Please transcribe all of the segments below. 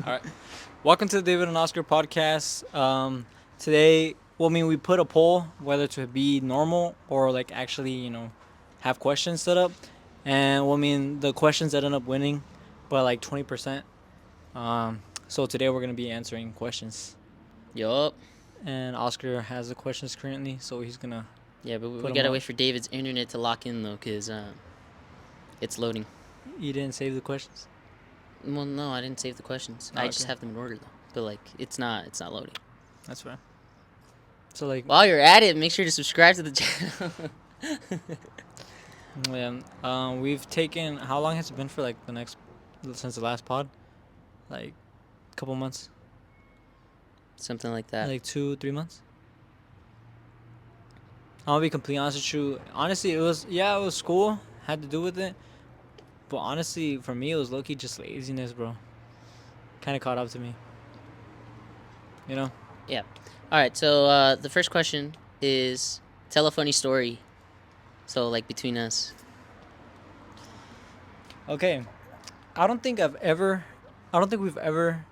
All right. Welcome to the David and Oscar podcast. Today, we put a poll whether to be normal or like actually, have questions set up. And the questions that end up winning by like 20%. So today we're going to be answering questions. Yup. And Oscar has the questions currently, so he's going to. Yeah, but Put we 'em gotta up. wait for David's internet to lock in though, cause it's loading. You didn't save the questions? Well, no, I didn't save the questions. Oh, I just okay. have them in order though. But like, it's not loading. That's fine. So, like. While you're at it, make sure to subscribe to the channel. Yeah. We've taken. How long has it been for like since the last pod? Like, a couple months. Something like that. Like 2-3 months. I'll be completely honest with you. Honestly, it was school. Had to do with it. But honestly, for me, it was low-key just laziness, bro. Kind of caught up to me. You know? Yeah. All right. So the first question is tell a funny story. So like between us. Okay. I don't think we've ever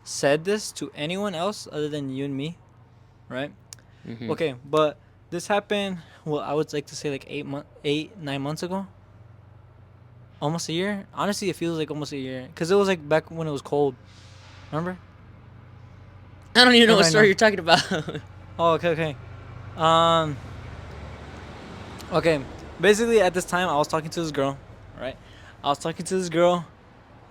said this to anyone else other than you and me, right? Mm-hmm. Okay, but this happened. Well, I would like to say like 9 months ago. Almost a year. Honestly, it feels like almost a year because it was like back when it was cold. Remember? I don't even know what Right story now. you're talking about. Oh, okay. Um. Okay. Basically, at this time, I was talking to this girl, right? I was talking to this girl.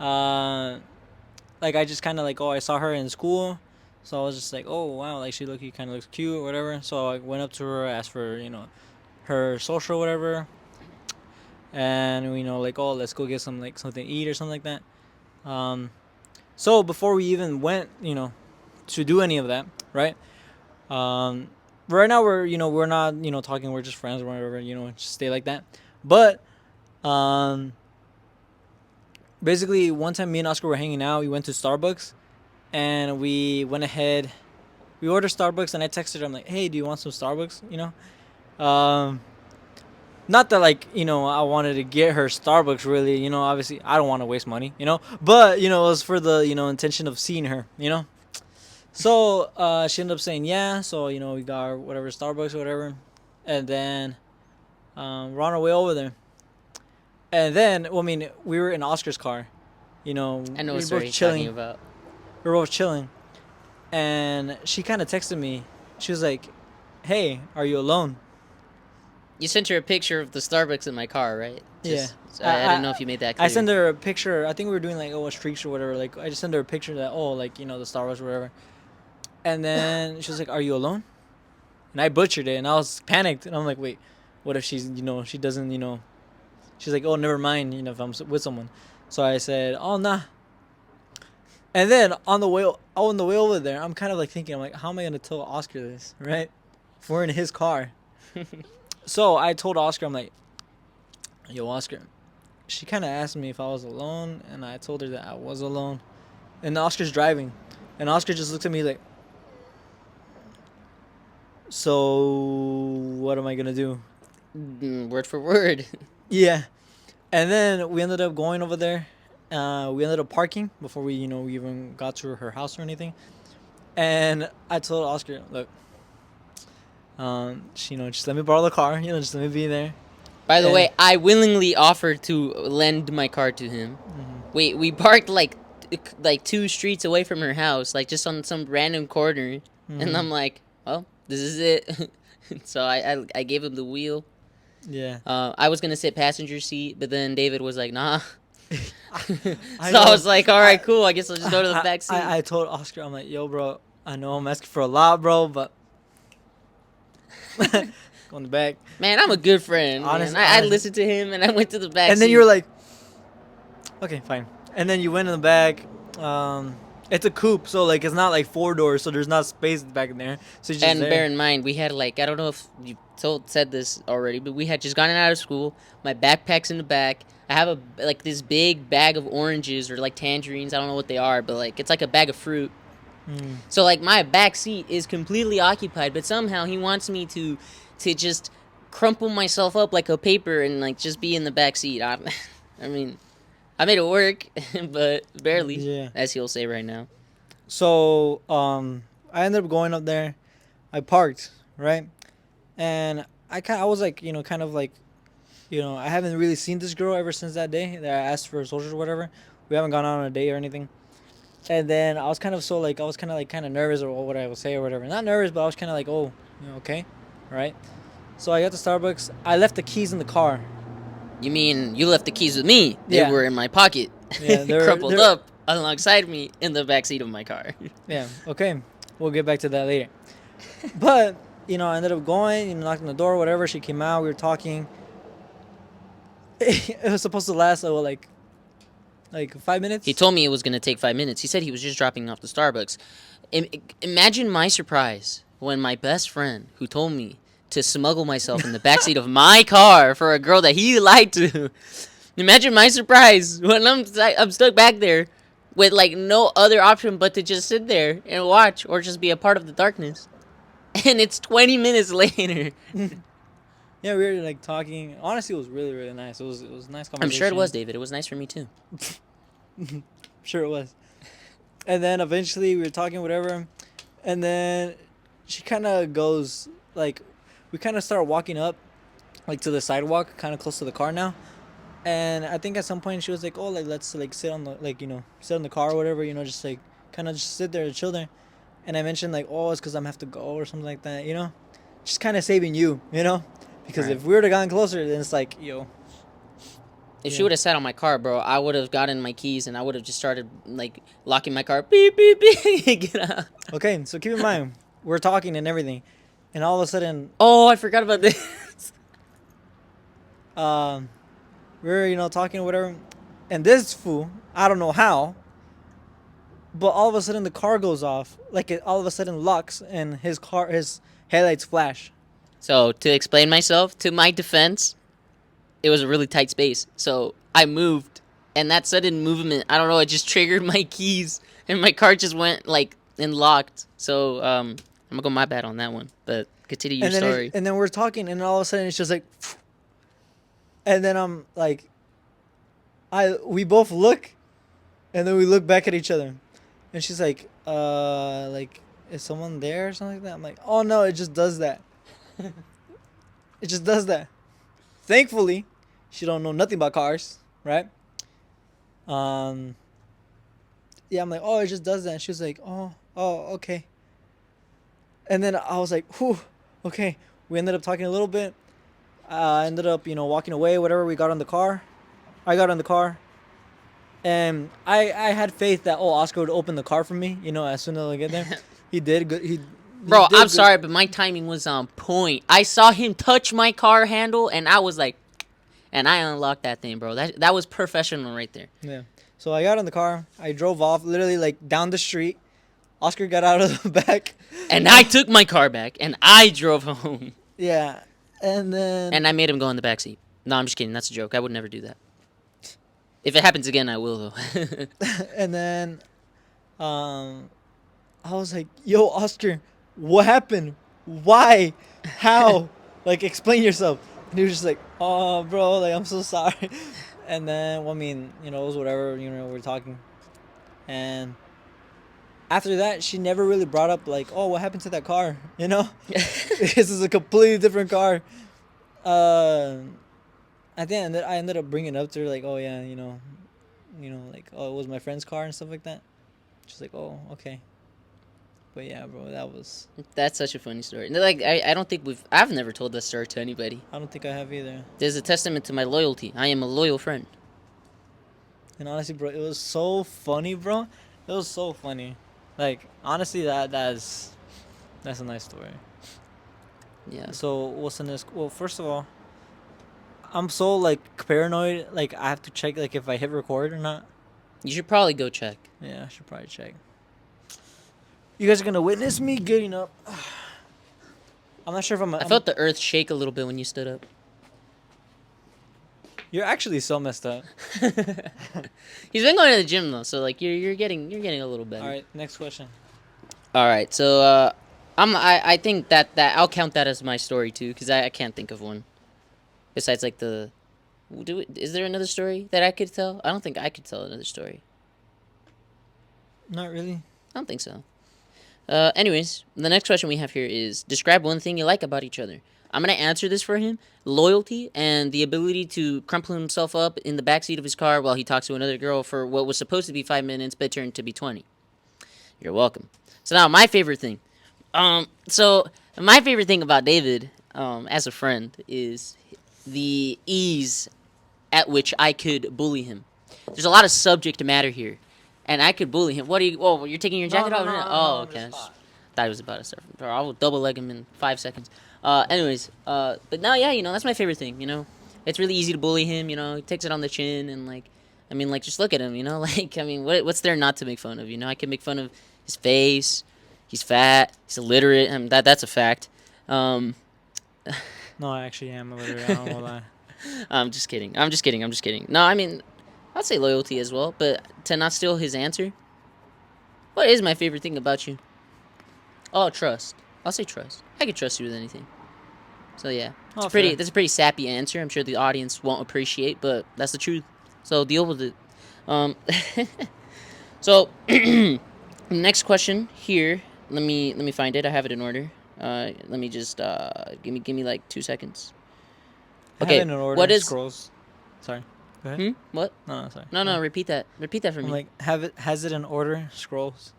Like I just kind of like, I saw her in school, so I was just like, oh wow, like she kind of looks cute or whatever. So I went up to her, asked for her social or whatever, and like, oh, let's go get something to eat or something like that. So before we even went, to do any of that, right? Right now we're not talking, we're just friends or whatever, just stay like that. But basically one time me and Oscar were hanging out, we went to Starbucks, and we went ahead, we ordered Starbucks, and I texted her, I'm like, hey, do you want some Starbucks? Not that like I wanted to get her Starbucks really, obviously I don't want to waste money, but it was for the intention of seeing her. So she ended up saying yeah, so we got our whatever Starbucks or whatever, and then we're on our way over there, and then we were in Oscar's car, I know we what were story both you're talking chilling, about. and she kind of texted me. She was like, hey, are you alone? You sent her a picture of the Starbucks in my car, right? Yeah. I didn't know if you made that clear. I sent her a picture. I think we were doing like a streaks or whatever. Like I just sent her a picture that the Star Wars or whatever. And then she was like, "Are you alone?" And I butchered it, and I was panicked. And I'm like, "Wait, what if she's she doesn't She's like, "Oh, never mind. If I'm with someone." So I said, "Oh, nah." And then on the way over there, I'm kind of like thinking, I'm like, how am I gonna tell Oscar this, right? If we're in his car. So I told Oscar, I'm like, yo, Oscar. She kind of asked me if I was alone, and I told her that I was alone. And Oscar's driving. And Oscar just looked at me like, so what am I going to do? Word for word. Yeah. And then we ended up going over there. We ended up parking before we even got to her house or anything. And I told Oscar, look, just let me borrow the car. Just let me be there. By the way, I willingly offered to lend my car to him. Mm-hmm. We parked like 2 streets away from her house, like just on some random corner, and I'm like, well, this is it. So I gave him the wheel. Yeah. I was gonna sit passenger seat, but then David was like, nah. I was like, all right, cool. I guess I'll just go to the back seat. I told Oscar, I'm like, yo, bro, I know I'm asking for a lot, bro, but go in the back. Man, I'm a good friend. Honestly, I listened to him, and I went to the back. And then you were like, okay, fine. And then you went in the back. It's a coupe, so like it's not like 4 doors, so there's not space back in there. So you just and bear in mind, we had like, I don't know if you said this already, but we had just gotten out of school. My backpack's in the back. I have this big bag of oranges or like tangerines. I don't know what they are, but like it's like a bag of fruit. So like my back seat is completely occupied, but somehow he wants me to just crumple myself up like a paper and like just be in the back seat. I mean, I made it work, but barely, Yeah. as he'll say right now. So I ended up going up there. I parked, right, and I was like, kind of like, I haven't really seen this girl ever since that day that I asked for socials or whatever. We haven't gone out on a date or anything. And then I was kind of I was kind of like nervous or what I would say or whatever. Not nervous, but I was kind of like, oh, okay, right. So I got to Starbucks. I left the keys in the car. You mean you left the keys with me? They Yeah. were in my pocket, Yeah, crumpled up alongside me in the backseat of my car. Yeah, okay. We'll get back to that later. But, I ended up going, knocked on the door, whatever. She came out, we were talking. It was supposed to last, like 5 minutes. He told me it was going to take 5 minutes. He said he was just dropping off the Starbucks. Imagine my surprise when my best friend, who told me to smuggle myself in the backseat of my car for a girl that he lied to. Imagine my surprise when I'm stuck back there with like no other option but to just sit there and watch or just be a part of the darkness. And it's 20 minutes later. Yeah, we were like talking. Honestly, it was really, really nice. It was a nice conversation. I'm sure it was, David. It was nice for me too. Sure it was. And then eventually we were talking, whatever. And then she kind of goes, like, we kind of start walking up, like, to the sidewalk, kind of close to the car now. And I think at some point she was like, oh, like, let's, like, sit on the, like, sit in the car or whatever, just, like, kind of just sit there and chill there. And I mentioned, like, oh, it's because I'm have to go or something like that, Just kind of saving you, Because Right. if we would have gotten closer, then it's like, yo. If she would have sat on my car, bro, I would have gotten my keys and I would have just started like locking my car. Beep beep beep. Get out. Okay, so keep in mind, we're talking and everything, and all of a sudden, Oh, I forgot about this. we're talking or whatever, and this fool, I don't know how, but all of a sudden the car goes off, like it all of a sudden locks, and his headlights flash. So to explain myself, to my defense, it was a really tight space. So I moved, and that sudden movement, I don't know, it just triggered my keys, and my car just went like and locked. So I'm gonna go my bad on that one. But continue your story. And then we're talking, and all of a sudden it's just like, and then I'm like, we both look, and then we look back at each other, and she's like, like, is someone there or something like that? I'm like, oh no, it just does that. It just does that. Thankfully, she don't know nothing about cars, right? Yeah, I'm like, oh, it just does that. And she was like, oh, okay. And then I was like, whew, okay. We ended up talking a little bit. I ended up, walking away, whatever. We got on the car. I got on the car. And I had faith that, Oscar would open the car for me, as soon as I get there. He did good. Bro, I'm sorry, but my timing was on point. I saw him touch my car handle, and I was like, and I unlocked that thing, bro. That was professional right there. Yeah. So I got in the car. I drove off, literally like down the street. Oscar got out of the back. And I took my car back, and I drove home. Yeah. And then. And I made him go in the backseat. No, I'm just kidding. That's a joke. I would never do that. If it happens again, I will, though. And then, I was like, "Yo, Oscar, what happened? Why? How? Like, explain yourself." And he was just like, "Oh, bro, like, I'm so sorry." And then, well, I mean, it was whatever. We're talking, and after that, she never really brought up like, "Oh, what happened to that car?" This is a completely different car. I think I ended up bringing it up to her like, oh yeah, like, oh, it was my friend's car and stuff like that. She's like, oh, okay. But yeah, bro, That's such a funny story. Like, I don't think I've never told that story to anybody. I don't think I have either. There's a testament to my loyalty. I am a loyal friend. And honestly, bro, it was so funny, bro. It was so funny. Like, honestly, that's a nice story. Yeah. So what's the next? Well, first of all, I'm so like paranoid. Like, I have to check like if I hit record or not. You should probably go check. Yeah, I should probably check. You guys are gonna witness me getting up. I'm not sure if I felt the earth shake a little bit when you stood up. You're actually so messed up. He's been going to the gym though, so like you're getting a little better. All right, next question. All right, so I think that I'll count that as my story too, because I can't think of one besides like the Is there another story that I could tell? I don't think I could tell another story. Not really. I don't think so. Anyways, the next question we have here is describe one thing you like about each other. I'm gonna answer this for him. Loyalty and the ability to crumple himself up in the backseat of his car while he talks to another girl for what was supposed to be 5 minutes but turned to be 20. You're welcome. So now my favorite thing. So my favorite thing about David, as a friend, is the ease at which I could bully him. There's a lot of subject matter here, and I could bully him. What are you? Oh, you're taking your jacket off? Oh, okay. I thought it was about a surf. I will double leg him in 5 seconds. Anyways, but now, yeah, that's my favorite thing. It's really easy to bully him. He takes it on the chin, and just look at him. Like, what's there not to make fun of? I can make fun of his face. He's fat. He's illiterate. That's a fact. No, I actually am illiterate. I don't know lie. I'm just kidding. No, I'd say loyalty as well, but to not steal his answer. What is my favorite thing about you? Oh, trust. I'll say trust. I can trust you with anything. So yeah, that's a pretty sappy answer. I'm sure the audience won't appreciate, but that's the truth. So deal with it. So next question here. Let me find it. I have it in order. Let me just give me like 2 seconds. Okay. What is scrolls? Sorry. Go ahead. What? No, sorry. No. Repeat that for me. Like, has it in order? Scrolls.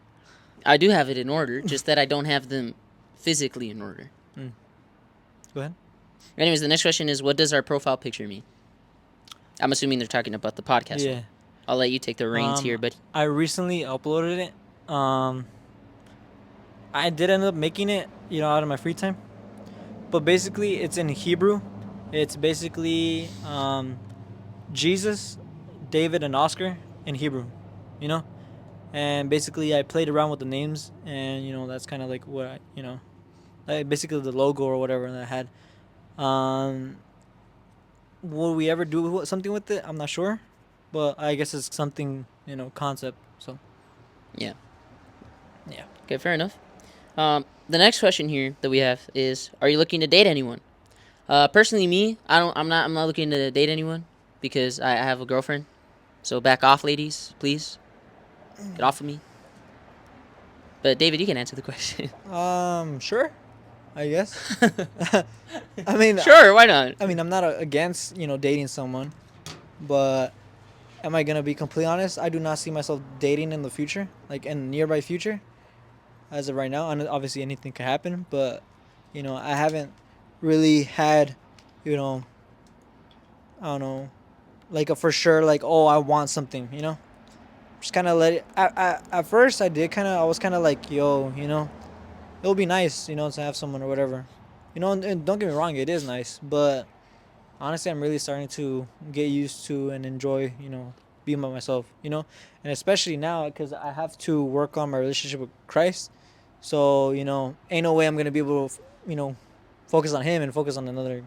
I do have it in order, just that I don't have them physically in order. Go ahead. Anyways, the next question is, what does our profile picture mean? I'm assuming they're talking about the podcast. Yeah. One. I'll let you take the reins here, but I recently uploaded it. I did end up making it, out of my free time. But basically, it's in Hebrew. It's basically Jesus, David, and Oscar in Hebrew, And basically, I played around with the names, and, that's kind of like what like basically the logo or whatever that I had. Will we ever do something with it? I'm not sure. But I guess it's something, concept, so. Yeah. Okay, fair enough. The next question here that we have is, are you looking to date anyone? Personally, me, I'm not looking to date anyone because I have a girlfriend. So back off, ladies, please. Get off of me. But David, you can answer the question. Sure, I guess. Sure, why not? I'm not against, dating someone, but am I gonna be completely honest? I do not see myself dating in the future, like in the nearby future, as of right now. And obviously anything could happen, but I haven't really had, I don't know, like a for sure, like, oh, I want something, just kind of let it. At first I was kind of like, yo, it'll be nice, to have someone or whatever, and don't get me wrong, it is nice, but honestly, I'm really starting to get used to and enjoy, being by myself, and especially now because I have to work on my relationship with Christ. So, ain't no way I'm going to be able to, focus on him and focus on another,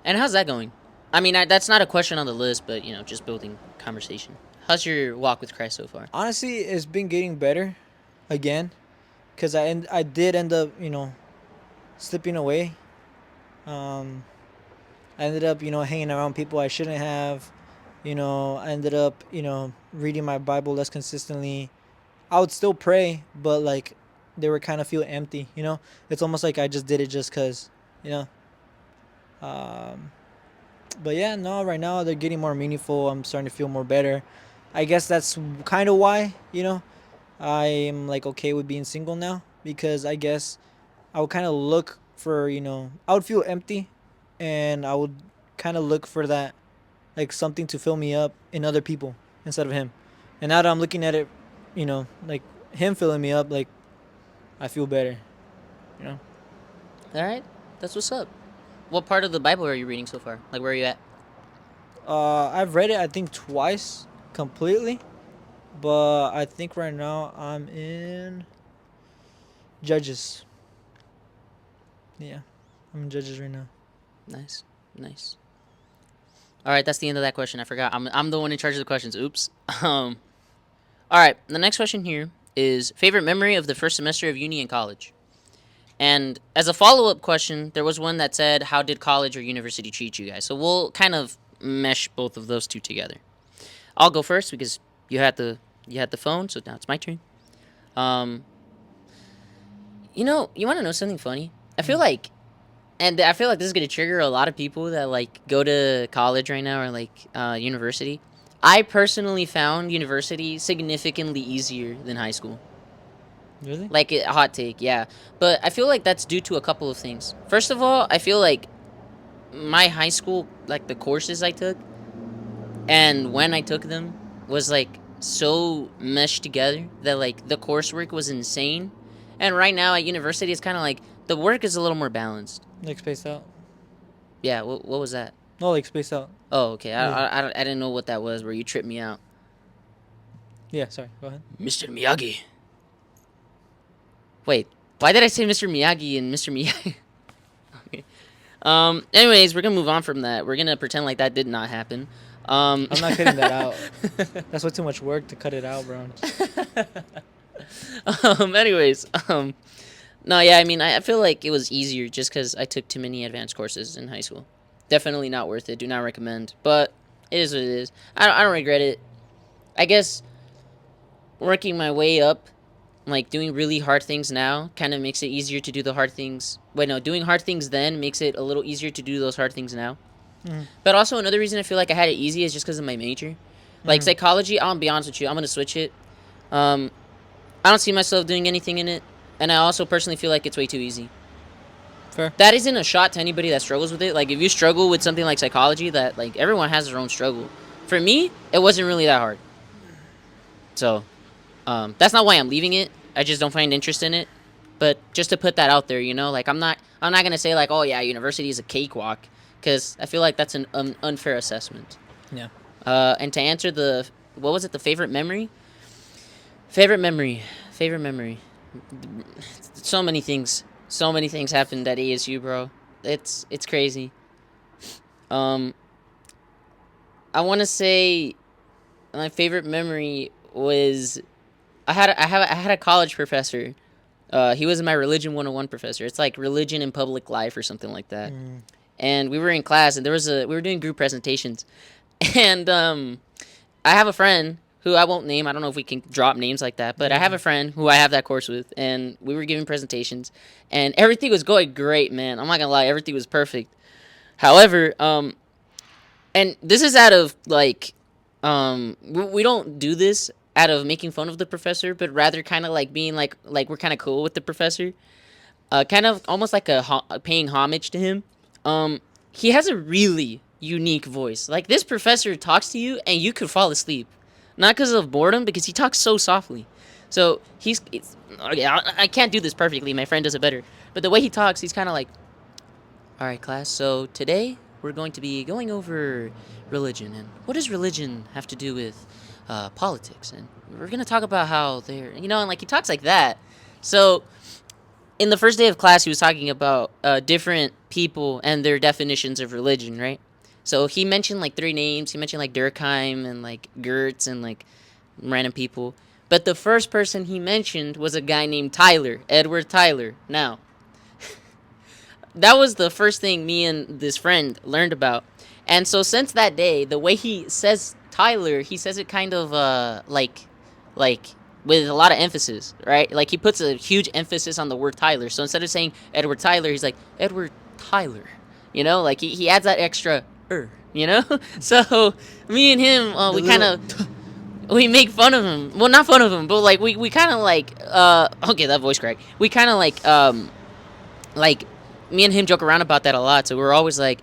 And how's that going? That's not a question on the list, but, just building conversation. How's your walk with Christ so far? Honestly, it's been getting better again because I did end up, slipping away. I ended up, hanging around people I shouldn't have. I ended up, reading my Bible less consistently. I would still pray, but like they were kind of feel empty. It's almost like I just did it just cause, But yeah, no, right now they're getting more meaningful. I'm starting to feel more better. I guess that's kind of why, I'm like okay with being single now because I guess I would kind of look for, I would feel empty and I would kind of look for that, like something to fill me up in other people instead of him. And now that I'm looking at it, like him filling me up, like I feel better, All right, that's what's up. What part of the Bible are you reading so far? Like, where are you at? I've read it, I think, twice completely, but I think right now I'm in Judges. Yeah, I'm in Judges right now. Nice. All right, that's the end of that question. I forgot. I'm the one in charge of the questions. Oops. All right, the next question here is favorite memory of the first semester of uni and college. And as a follow-up question, there was one that said, how did college or university treat you guys? So we'll kind of mesh both of those two together. I'll go first because you had the phone, so now it's my turn. Um, you want to know something funny? I feel like this is gonna trigger a lot of people that like go to college right now or like university. I personally found university significantly easier than high school. Really? Like a hot take, yeah. But I feel like that's due to a couple of things. First of all, I feel like my high school, like the courses I took, and when I took them, was like so meshed together that like the coursework was insane. And right now at university, it's kind of like the work is a little more balanced. Like spaced out? Yeah. What was that? No, like spaced out. Oh, okay. Yeah. I didn't know what that was. Where you tripped me out, Yeah, sorry. Go ahead. Mr. Miyagi. Wait, why did I say Mr. Miyagi and Mr. Miyagi? Okay. Anyways, we're gonna move on from that. We're gonna pretend like that did not happen. I'm not cutting that out. That's way too much work to cut it out, bro. Anyways, no, yeah, I mean, I feel like it was easier just because I took too many advanced courses in high school. Definitely not worth it. Do not recommend. But it is what it is. I don't regret it. I guess working my way up, like doing really hard things now, kind of makes it easier to do the hard things. Wait, no, doing hard things then makes it a little easier to do those hard things now. Mhm. But also another reason I feel like I had it easy is just because of my major. Like Mhm. psychology, I'll be honest with you, I'm gonna switch it. Um, I don't see myself doing anything in it, and I also personally feel like it's way too easy. Fair. That isn't a shot to anybody that struggles with it. Like if you struggle with something like psychology, that like everyone has their own struggle. For me, it wasn't really that hard. So, that's not why I'm leaving it. I just don't find interest in it. But just to put that out there, like I'm not gonna say like, oh yeah, university is a cakewalk, because I feel like that's an unfair assessment. Yeah. And to answer what was it, the favorite memory? Favorite memory. So many things. So many things happened at ASU, bro. It's crazy. Um, I want to say my favorite memory was I had a college professor. He was my religion 101 professor. It's like religion in public life or something like that. Mm. And we were in class, and we were doing group presentations, and I have a friend who I won't name. I don't know if we can drop names like that, but I have a friend who I have that course with, and we were giving presentations, and everything was going great, man. I'm not gonna lie, everything was perfect. However, and this is out of like, we don't do this out of making fun of the professor, but rather kind of like being like we're kind of cool with the professor, kind of almost like paying homage to him. He has a really unique voice. Like this professor talks to you, and you could fall asleep. Not because of boredom, because he talks so softly. So okay, I can't do this perfectly. My friend does it better. But the way he talks, he's kind of like, all right, class. So today we're going to be going over religion, and what does religion have to do with politics? And we're gonna talk about how and like he talks like that. So in the first day of class, he was talking about different people and their definitions of religion, right? So he mentioned like three names. He mentioned like Durkheim and like Gertz and like random people. But the first person he mentioned was a guy named Tyler, Edward Tyler. Now, that was the first thing me and this friend learned about. And so since that day, the way he says Tyler, he says it kind of like with a lot of emphasis, right? Like he puts a huge emphasis on the word Tyler. So instead of saying Edward Tyler, he's like Edward Tyler. Like he adds that extra So me and him, we make fun of him. Well, not fun of him, but like we kind of like okay, that voice crack. We kind of like me and him joke around about that a lot. So we're always like,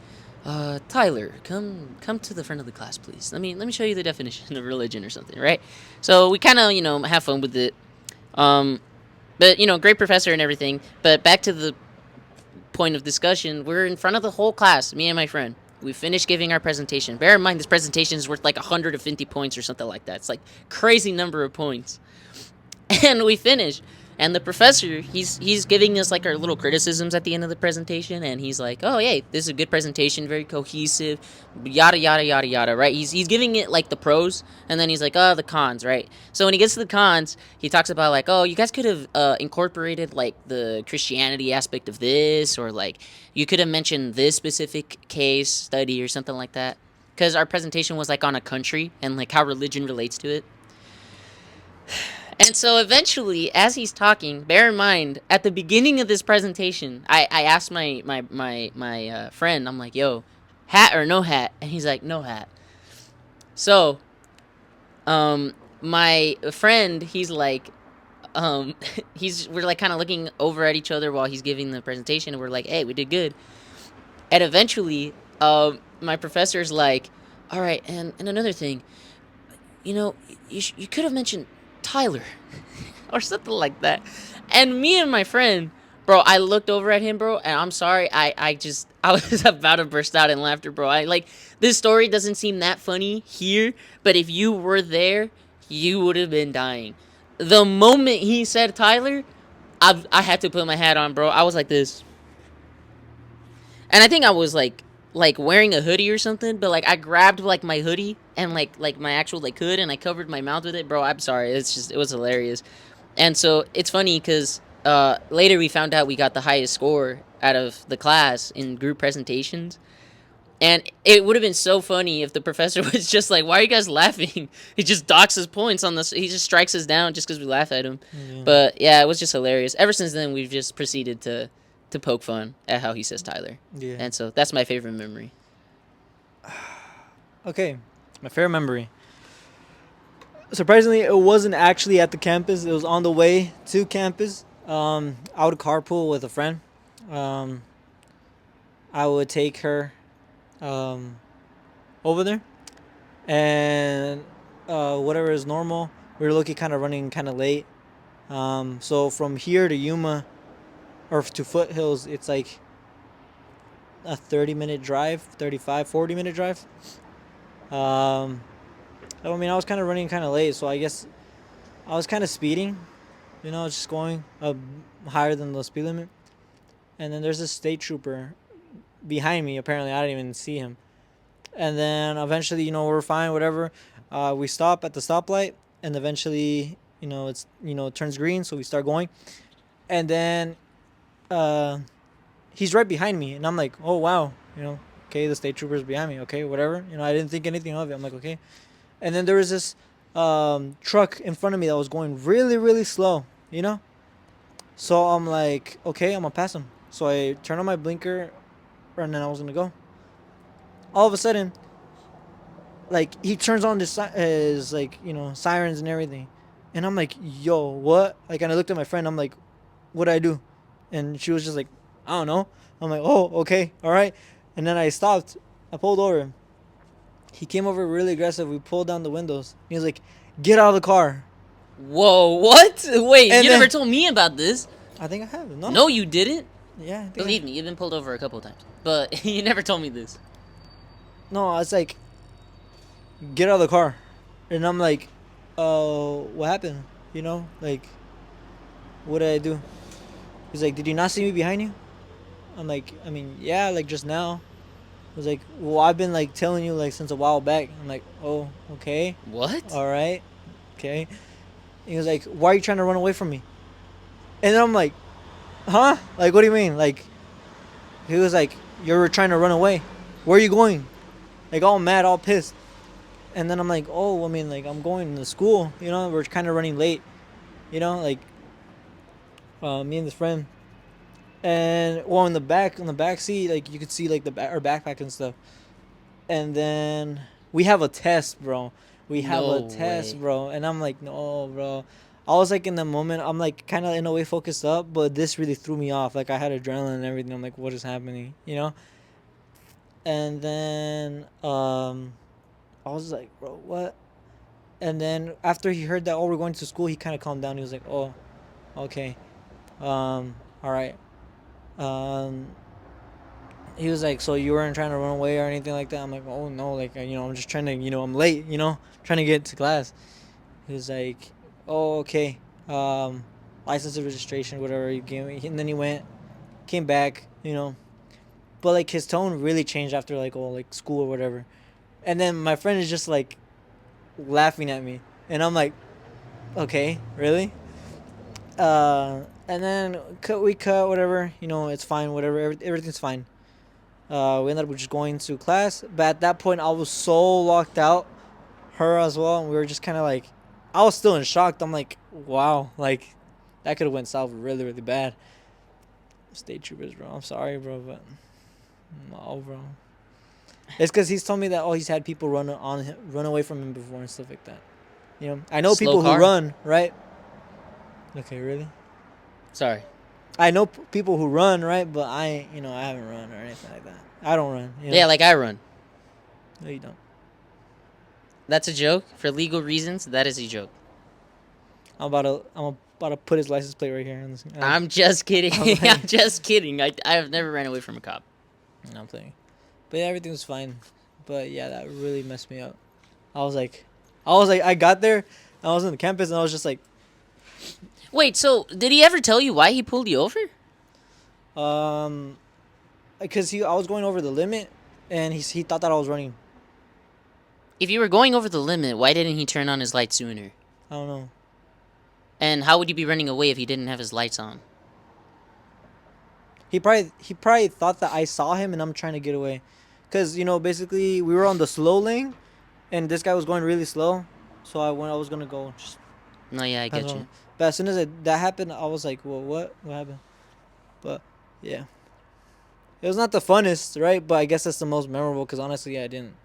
Tyler, come to the front of the class, please. Let me show you the definition of religion or something, right? So we kind of have fun with it. But great professor and everything. But back to the point of discussion, we're in front of the whole class, me and my friend. We finished giving our presentation. Bear in mind, this presentation is worth like 150 points or something like that. It's like crazy number of points. And we finished. And the professor, he's giving us like our little criticisms at the end of the presentation, and he's like, "Oh, hey, this is a good presentation, very cohesive, yada yada yada yada." Right? He's giving it like the pros, and then he's like, "Oh, the cons." Right? So when he gets to the cons, he talks about like, "Oh, you guys could have incorporated like the Christianity aspect of this, or like you could have mentioned this specific case study or something like that." because our presentation was like on a country and like how religion relates to it. And so eventually, as he's talking, bear in mind, at the beginning of this presentation, I asked my friend, I'm like, yo, hat or no hat? And he's like, no hat. So, um, my friend, he's like, um, we're like kind of looking over at each other while he's giving the presentation, and we're like, hey, we did good. And eventually, my professor's like, all right, and another thing, you know, you could have mentioned Tyler or something like that. And me and my friend, bro, I looked over at him, bro, and I'm sorry, I was about to burst out in laughter, bro. I like this story doesn't seem that funny here, but if you were there, you would have been dying. The moment he said Tyler, I had to put my hat on, bro. I was like this, and I think I was like wearing a hoodie or something, but like I grabbed like my hoodie and like my actual like hood and I covered my mouth with it, bro. I'm sorry, it was hilarious. And so it's funny because later we found out we got the highest score out of the class in group presentations. And it would have been so funny if the professor was just like, "Why are you guys laughing?" He just docks his points on this. He just strikes us down just because we laugh at him. Yeah. But yeah, it was just hilarious. Ever since then, we've just proceeded to poke fun at how he says Tyler. Yeah. And so that's my favorite memory. Okay, my favorite memory. Surprisingly, it wasn't actually at the campus. It was on the way to campus. I would carpool with a friend. Um, I would take her um, over there, and whatever is normal, we were looking kind of running kind of late. So from here to Yuma or to Foothills, it's like a 30-minute drive, 35, 40-minute drive. Um, I mean, I was kind of running kind of late, so I guess I was kind of speeding, just going higher than the speed limit. And then there's this state trooper behind me. Apparently, I didn't even see him. And then eventually, we're fine, whatever. We stop at the stoplight, and eventually, it turns green, so we start going. And then uh, he's right behind me, and I'm like, oh wow, okay, the state trooper's behind me, okay, whatever. I didn't think anything of it. I'm like, okay. And then there was this truck in front of me that was going really, really slow. So I'm like, okay, I'm gonna pass him. So I turn on my blinker, and then I was gonna go. All of a sudden, like he turns on his like sirens and everything, and I'm like, yo, what? Like, and I looked at my friend. I'm like, what'd I do? And she was just like, I don't know. I'm like, oh, okay, all right. And then I stopped. I pulled over. He came over really aggressive. We pulled down the windows. He was like, get out of the car. Whoa, what? Wait, And you then, never told me about this. I think I have. No. No, you didn't. Yeah. I think Believe me, you've been pulled over a couple times, but you never told me this. No, I was like, get out of the car. And I'm like, what happened? Like, what did I do? He's like, did you not see me behind you? I'm like, I mean, yeah, like just now. I was like, well, I've been like telling you like since a while back. I'm like, oh, okay, What? all right, okay. He was like, why are you trying to run away from me? And then I'm like, huh? Like, what do you mean? Like, he was like, you're trying to run away. Where are you going? Like, all mad, all pissed. And then I'm like, oh, I mean, like, I'm going to school. We're kind of running late. Like, me and this friend. And well, in the back, on the back seat, like you could see like our backpack and stuff. And then we have a test, bro. We have No a test, way. bro. And I'm like, no, bro. I was like in the moment, I'm like kind of in a way focused up, but this really threw me off. Like I had adrenaline and everything. I'm like, what is happening? And then I was like, bro, what? And then after he heard that, oh, we're going to school, he kind of calmed down. He was like, oh, okay, all right. Um, he was like, so you weren't trying to run away or anything like that? I'm like, oh no, like I'm just trying to, I'm late, trying to get to class. He was like, oh okay, license and registration, whatever you gave me. And then he came back, but like his tone really changed after like like school or whatever. And then my friend is just like laughing at me, and I'm like, okay, really? And then we cut whatever, it's fine, whatever, everything's fine. We ended up just going to class, but at that point I was so locked out, her as well, and we were just kind of like, I was still in shock. I'm like, wow, like that could have went south really really bad. State troopers, bro. I'm sorry, bro, but no, bro. It's because he's told me that he's had people run away from him before and stuff like that. You know, I know Slow people car? who run, right? Okay, really? Sorry. I know people who run, right? But I haven't run or anything like that. I don't run. You know? Yeah, like I run. No, you don't. That's a joke for legal reasons. That is a joke. I'm about to put his license plate right here. I'm just kidding. I'm just kidding. I've never ran away from a cop. No, I'm playing. But yeah, everything was fine. But yeah, that really messed me up. I got there, I was on the campus, and I was just like, Wait, so did he ever tell you why he pulled you over? because I was going over the limit, and he thought that I was running. If you were going over the limit, why didn't he turn on his lights sooner? I don't know. And how would you be running away if he didn't have his lights on? He probably thought that I saw him, and I'm trying to get away, cause basically we were on the slow lane, and this guy was going really slow, so I was gonna go. Just, No, yeah, I get that's you. all. But as soon as that happened, I was like, well, what happened? But yeah, it was not the funnest, right? But I guess that's the most memorable, cause honestly, I didn't.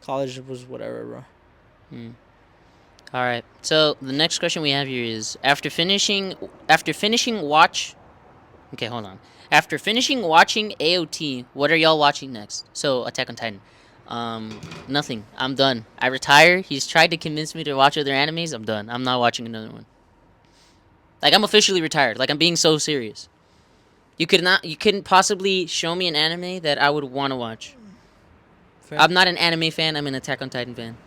College was whatever, bro. All right. So the next question we have here is after finishing watch. Okay, hold on. After finishing watching AOT, what are y'all watching next? So Attack on Titan. Nothing. I'm done. I retire. He's tried to convince me to watch other animes. I'm done. I'm not watching another one. Like I'm officially retired. Like I'm being so serious. You couldn't possibly show me an anime that I would want to watch. Fair. I'm not an anime fan. I'm an Attack on Titan fan.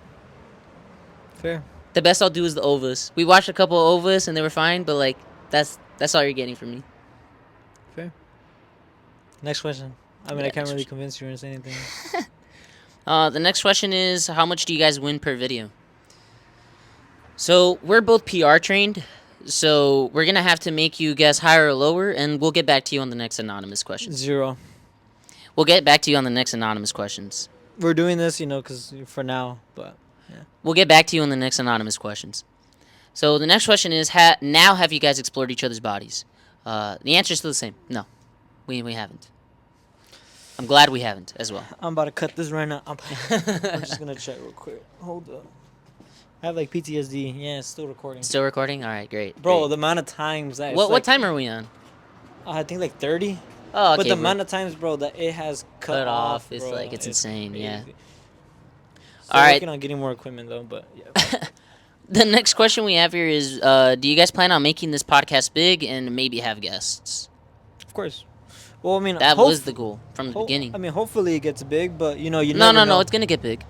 Fair. The best I'll do is the OVAs. We watched a couple of OVAs and they were fine, but like that's all you're getting from me. Fair. Next question. I mean, Yeah, I can't next really question. convince you or say anything. The next question is how much do you guys win per video? So we're both PR trained, so we're gonna have to make you guess higher or lower, and we'll get back to you on the next anonymous questions. 0. We'll get back to you on the next anonymous questions. We're doing this, because for now, but We'll get back to you on the next anonymous questions. So the next question is, now have you guys explored each other's bodies? The answer is still the same. No, we haven't. I'm glad we haven't as well. I'm about to cut this right now. I'm just gonna check real quick. Hold up. I have like PTSD. Yeah, it's still recording. Still recording? All right, great. Bro, great. the amount of times that What time are we on? I think like 30. Oh, okay. But the bro. amount of times, bro, that it has cut off, It's bro, like it's insane. crazy. Yeah. Still All right. working on getting more equipment though, but yeah. The next question we have here is, do you guys plan on making this podcast big and maybe have guests? Of course. Well, I mean, That was the goal from the beginning. I mean, hopefully it gets big, but you No, never know. it's gonna get big.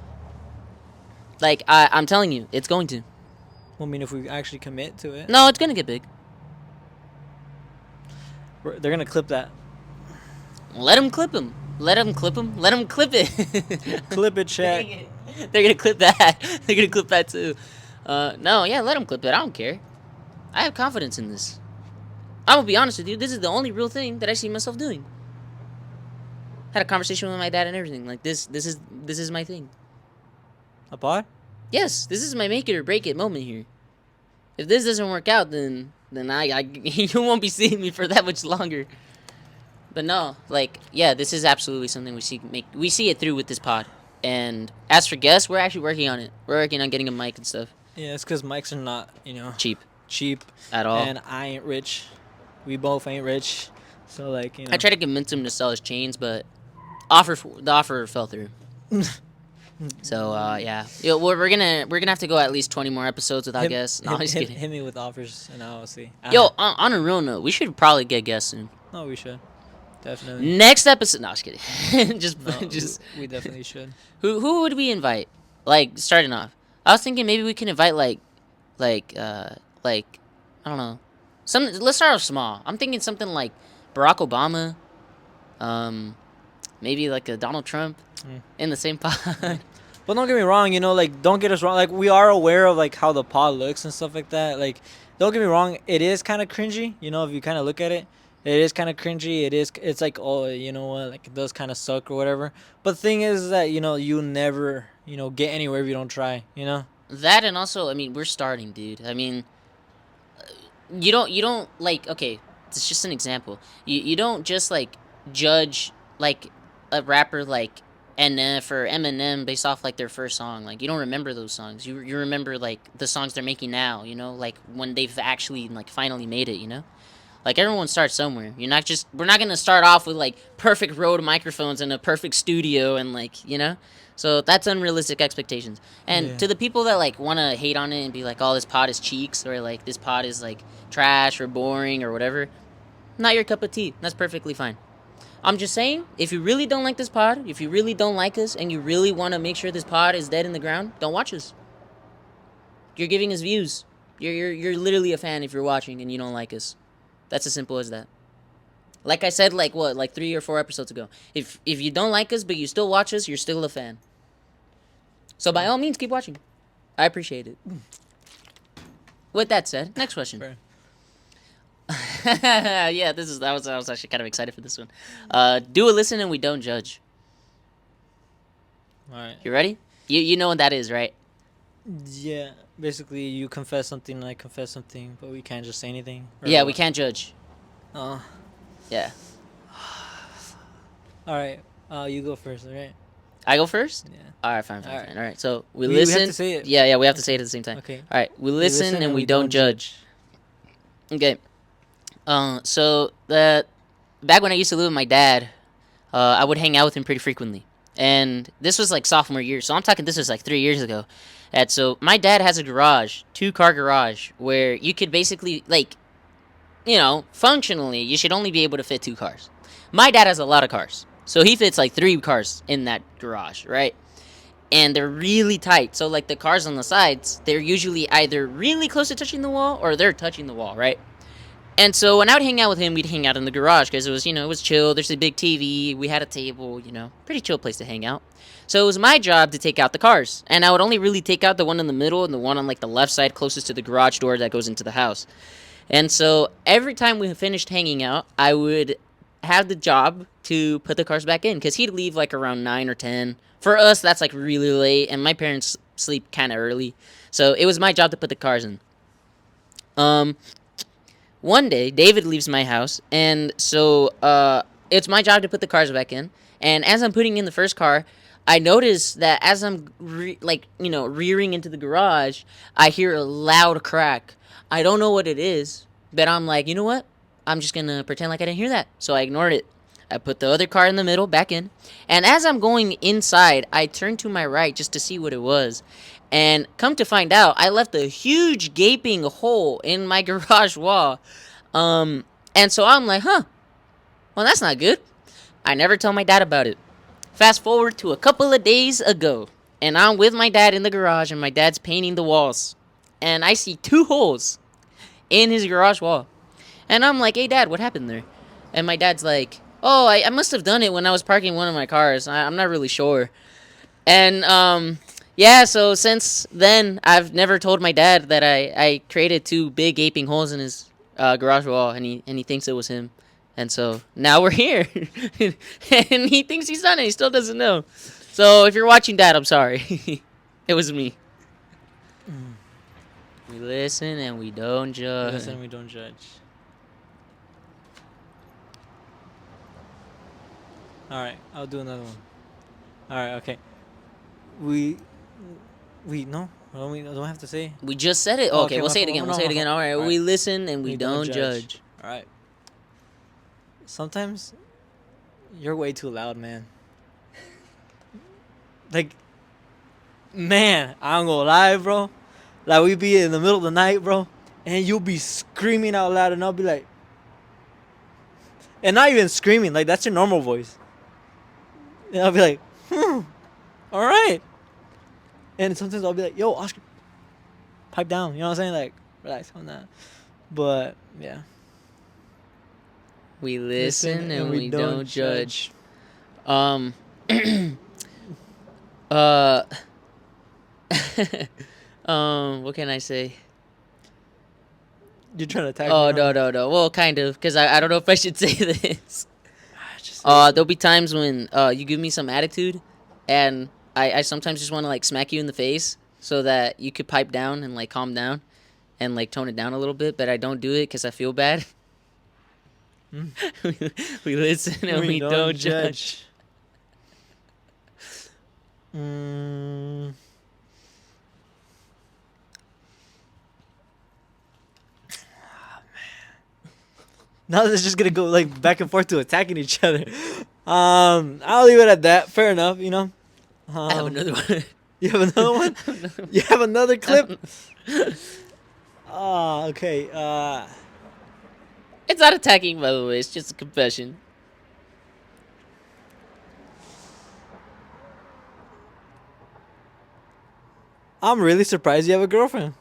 Like I'm telling you, it's going to. Well, I mean, if we actually commit to it, No, it's gonna get big. they're gonna clip that. Let them clip him. Let them clip him. Let them clip it. Clip it, check. Dang it. They're gonna clip that. They're gonna clip that too. No, yeah, let them clip it. I don't care. I have confidence in this. I'm gonna be honest with you. This is the only real thing that I see myself doing. Had a conversation with my dad and everything. Like this is my thing. A pod? Yes, this is my make it or break it moment here. If this doesn't work out, then I you won't be seeing me for that much longer. But no, like yeah, this is absolutely something we see it through with this pod. And as for guests, we're actually working on it. We're working on getting a mic and stuff. Yeah, it's because mics are not, cheap At all. and I ain't rich. We both ain't rich, so like I tried to convince him to sell his chains, but the offer fell through. So yeah, we're gonna have to go at least 20 more episodes without guests. No, I'm just kidding. Hit me with offers and I'll see. Yo, on a real note, we should probably get guests soon. No, we should definitely. Next episode, no, just kidding. just we definitely should. Who would we invite? Like starting off, I was thinking maybe we can invite like I don't know. Let's start off small. I'm thinking something like Barack Obama, maybe like a Donald Trump in the same pod. But don't get me wrong, like don't get us wrong. Like we are aware of like how the pod looks and stuff like that. Like don't get me wrong, it is kind of cringy, if you kind of look at it. It is kind of cringy. It's like, oh, you know what, like it does kind of suck or whatever. But the thing is that you never get anywhere if you don't try. That, and also, I mean, we're starting, dude. I mean, you don't like, okay, it's just an example. You don't just like judge like a rapper like NF or Eminem based off like their first song. Like, you don't remember those songs. You remember like the songs they're making now, like when they've actually like finally made it. Like, everyone starts somewhere. We're not gonna start off with like perfect Rode microphones and a perfect studio and like. So that's unrealistic expectations. And Yeah. to the people that like want to hate on it and be like, "Oh, this pod is cheeks," or like, "This pod is like trash or boring or whatever," not your cup of tea. That's perfectly fine. I'm just saying, if you really don't like this pod, if you really don't like us, and you really want to make sure this pod is dead in the ground, don't watch us. You're giving us views. You're literally a fan if you're watching and you don't like us. That's as simple as that. Like I said, like 3 or 4 episodes ago. If you don't like us but you still watch us, you're still a fan. So by all means, keep watching. I appreciate it. With that said, next question. Fair. Yeah, I was actually kind of excited for this one. Do a listen and we don't judge. All right. You ready? You know what that is, right? Yeah. Basically, you confess something and I confess something, but we can't just say anything. Yeah, we can't judge. Uh, Yeah. all right. You go first. All right. I go first? Yeah. All right, fine. All right. All right, so we We have listen. to say it. Yeah, we have to say it at the same time. Okay. All right, we listen and we don't judge. Okay. So back when I used to live with my dad, I would hang out with him pretty frequently, and this was like sophomore year. So I'm talking, this was like 3 years ago. And so my dad has a garage, 2-car garage, where you could basically like, functionally, you should only be able to fit 2 cars. My dad has a lot of cars, so he fits like 3 cars in that garage, right? And they're really tight. So like the cars on the sides, they're usually either really close to touching the wall or they're touching the wall, right? And so when I would hang out with him, we'd hang out in the garage because it was chill. There's a big TV. We had a table, pretty chill place to hang out. So it was my job to take out the cars. And I would only really take out the one in the middle and the one on like the left side closest to the garage door that goes into the house. And so every time we finished hanging out, I would have the job to put the cars back in because he'd leave like around 9 or 10. For us, that's like really late, and my parents sleep kind of early. So it was my job to put the cars in. One day, David leaves my house, and so it's my job to put the cars back in. And as I'm putting in the first car, I notice that as I'm rearing into the garage, I hear a loud crack. I don't know what it is, but I'm like, you know what? I'm just going to pretend like I didn't hear that. So I ignored it. I put the other car in the middle, back in. And as I'm going inside, I turned to my right just to see what it was. And come to find out, I left a huge gaping hole in my garage wall. And so I'm like, well, that's not good. I never tell my dad about it. Fast forward to a couple of days ago, and I'm with my dad in the garage, and my dad's painting the walls. And I see 2 holes in his garage wall. And I'm like, hey, Dad, what happened there? And my dad's like, oh, I must have done it when I was parking one of my cars. I'm not really sure. And, yeah, so since then, I've never told my dad that I created 2 big gaping holes in his garage wall, and he thinks it was him. And so now we're here. And he thinks he's done it. He still doesn't know. So if you're watching, Dad, I'm sorry. It was me. We listen and we don't judge. Listen and we don't judge. All right, I'll do another one. All right, okay. We no, we don't have to say. We just said it. Oh, Okay, we'll say it again. We'll say it again. All right. We listen and we don't judge. All right. Sometimes you're way too loud, man. Like, man, I don't gonna lie, bro. Like, we be in the middle of the night, bro, and you'll be screaming out loud, and I'll be like, and not even screaming, like that's your normal voice. And I'll be like, all right. And sometimes I'll be like, yo, Oscar, pipe down. You know what I'm saying? Like, relax on that. But yeah. We listen and we don't judge. What can I say? You're trying to attack me. Oh Huh? no. Well, kind of, because I don't know if I should say this. Just say it. There'll be times when you give me some attitude, and I sometimes just want to like smack you in the face so that you could pipe down and like calm down, and like tone it down a little bit. But I don't do it because I feel bad. Hmm. We listen and we don't judge. Mm. Now this is just gonna go like back and forth to attacking each other. I'll leave it at that. Fair enough, you know. I have another one. You have another one? You have another clip? Okay. It's not attacking, by the way. It's just a confession. I'm really surprised you have a girlfriend.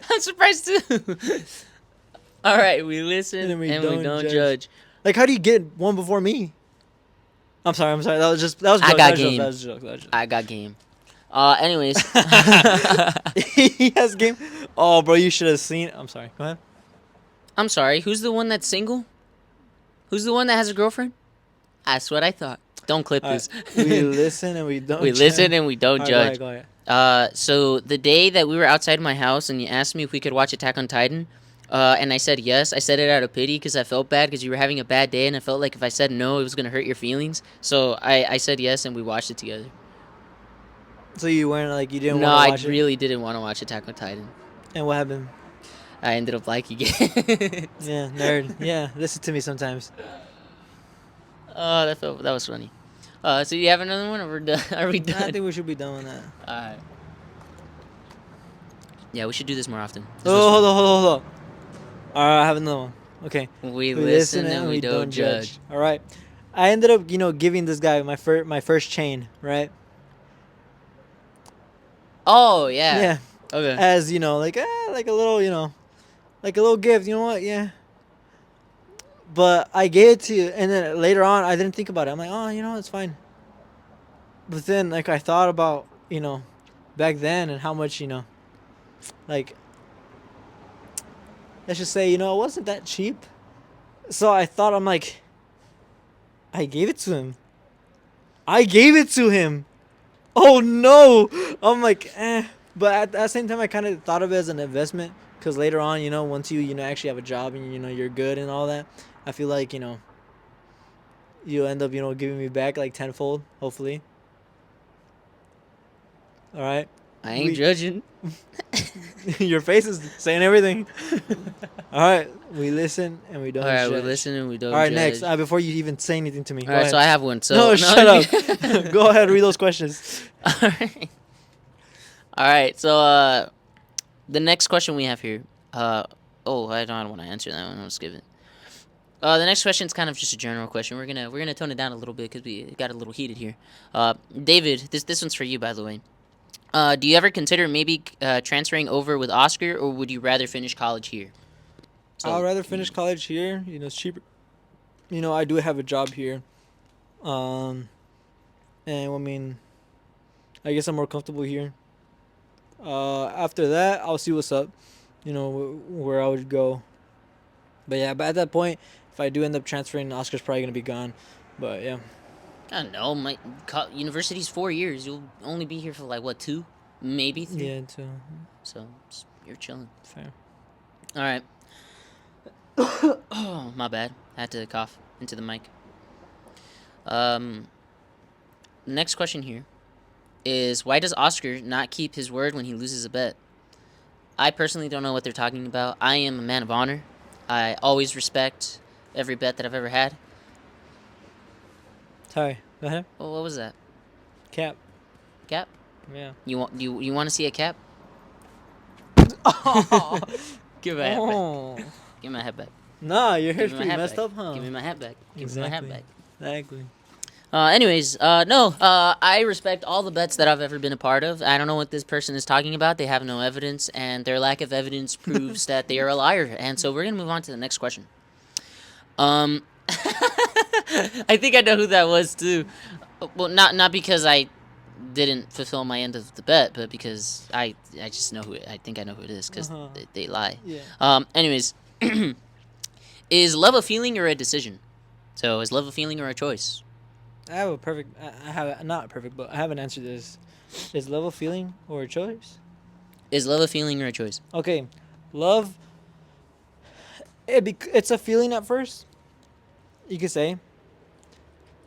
I'm surprised too. All right, we listen and we don't judge. Like, how do you get one before me? I'm sorry. That was a joke. I got game. That was a joke. I got game. Anyways. He has game. Oh, bro, you should have seen. I'm sorry. Go ahead. I'm sorry. Who's the one that's single? Who's the one that has a girlfriend? That's what I thought. Don't clip All this. right. We listen and we don't. We listen and we don't judge. Go ahead. So the day that we were outside my house and you asked me if we could watch Attack on Titan, and I said yes. I said it out of pity because I felt bad because you were having a bad day, and I felt like if I said no, it was gonna hurt your feelings. So I said yes, and we watched it together. So you weren't like you didn't No, want to I watch it? really didn't want to watch Attack on Titan. And what happened? I ended up liking it. Yeah, nerd. Yeah, listen to me sometimes. Oh, that was funny. So you have another one, or we're done? Are we done? I think we should be done with that. Alright. Yeah, we should do this more often. Oh, hold on. All right, I have another one. Okay. We listen and we don't judge. All right. I ended up, giving this guy my first chain, right? Oh yeah. Yeah. Okay. As like a little, like a little gift. You know what? Yeah. But I gave it to you, and then later on, I didn't think about it. I'm like, oh, it's fine. But then, like, I thought about, back then and how much, like, let's just say, it wasn't that cheap. So I thought, I'm like, I gave it to him. Oh, no. I'm like, eh. But at the same time, I kind of thought of it as an investment. Because later on, once you, actually have a job and, you're good and all that, I feel like, you'll end up, giving me back like tenfold, hopefully. All right. I ain't judging. Your face is saying everything. All right. We listen and we don't judge. All right, we listen and we don't judge. All right, next. Before you even say anything to me. All right, so I have one. So no, shut up. Go ahead, read those questions. All right. All right, so the next question we have here. I don't want to answer that one. I'll skip it. The next question is kind of just a general question. We're gonna tone it down a little bit because we got a little heated here. David, this one's for you, by the way. Do you ever consider maybe transferring over with Oscar, or would you rather finish college here? So, I'd rather finish college here. It's cheaper. I do have a job here. And I mean, I guess I'm more comfortable here. After that, I'll see what's up. Where I would go. But yeah, but at that point, if I do end up transferring, Oscar's probably gonna be gone. But yeah. I don't know. My university's 4 years. You'll only be here for like what, 2, maybe 3. Yeah, 2. So you're chilling. Fair. All right. Oh, my bad. I had to cough into the mic. Next question here is, why does Oscar not keep his word when he loses a bet? I personally don't know what they're talking about. I am a man of honor. I always respect every bet that I've ever had. Sorry. Go ahead. Well, what was that? Cap. Cap? Yeah. You want to see a cap? Oh. Give me my hat back. Give me my hat back. Nah, your Give hair's me my pretty hat messed back. up, huh? Give me my hat back. Give Exactly. me my hat back. Exactly. I respect all the bets that I've ever been a part of. I don't know what this person is talking about. They have no evidence, and their lack of evidence proves that they are a liar. And so we're going to move on to the next question. I think I know who that was, too. Well, not because I didn't fulfill my end of the bet, but because I just know I think I know who it is Uh because huh. they lie. Yeah. Anyways, is love a feeling or a decision? So is love a feeling or a choice? I have a perfect. I have not perfect, but I have an answer to this. Is love a feeling or a choice? Is love a feeling or a choice? Okay, love. It's a feeling at first, you could say,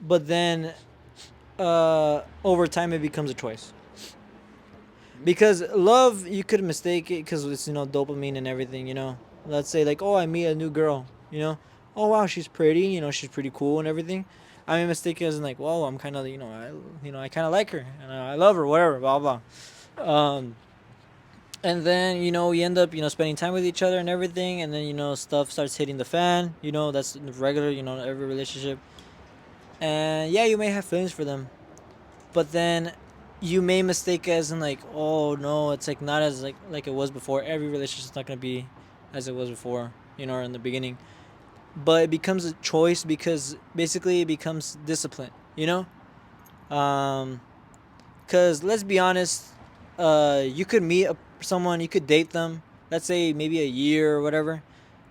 but then over time it becomes a choice. Because love, you could mistake it because it's dopamine and everything. Let's say like, oh, I meet a new girl. Oh wow, she's pretty. She's pretty cool and everything. I mean, mistake it as in like, whoa, I'm kind of I kind of like her and I love her, whatever, blah blah. And then you end up spending time with each other and everything, and then stuff starts hitting the fan. That's regular. Every relationship, and yeah, you may have feelings for them, but then you may mistake it as in like, oh no, it's like not as like it was before. Every relationship's not gonna be as it was before, or in the beginning. But it becomes a choice because basically it becomes discipline. Um, Cause let's be honest, you could meet someone, you could date them, let's say maybe a year or whatever,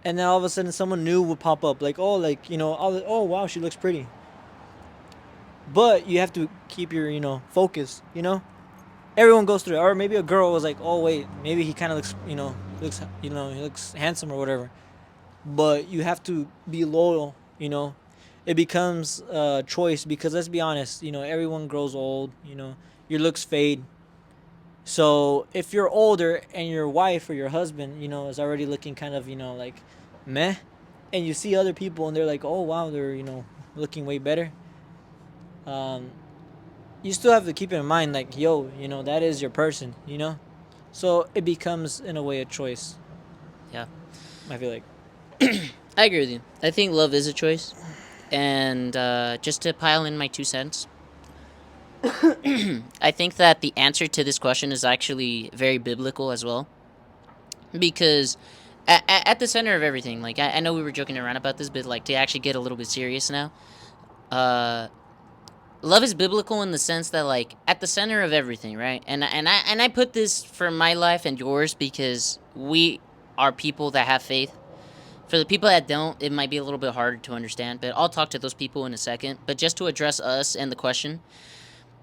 and then all of a sudden someone new would pop up, like oh, like oh wow, she looks pretty. But you have to keep your focus. Everyone goes through it. Or maybe a girl was like, oh wait, maybe he kind of looks he looks handsome or whatever. But you have to be loyal. It becomes a choice because let's be honest, everyone grows old. Your looks fade. So if you're older and your wife or your husband, is already looking kind of like meh, and you see other people and they're like, oh wow, they're looking way better. Um, you still have to keep in mind like, yo, that is your person. So it becomes in a way a choice. Yeah, I feel like. I agree with you. I think love is a choice, and just to pile in my 2 cents, I think that the answer to this question is actually very biblical as well, because at the center of everything, like I know we were joking around about this, but like to actually get a little bit serious now, uh, love is biblical in the sense that like at the center of everything, right? And I put this for my life and yours because we are people that have faith. For the people that don't, it might be a little bit harder to understand, but I'll talk to those people in a second. But just to address us and the question,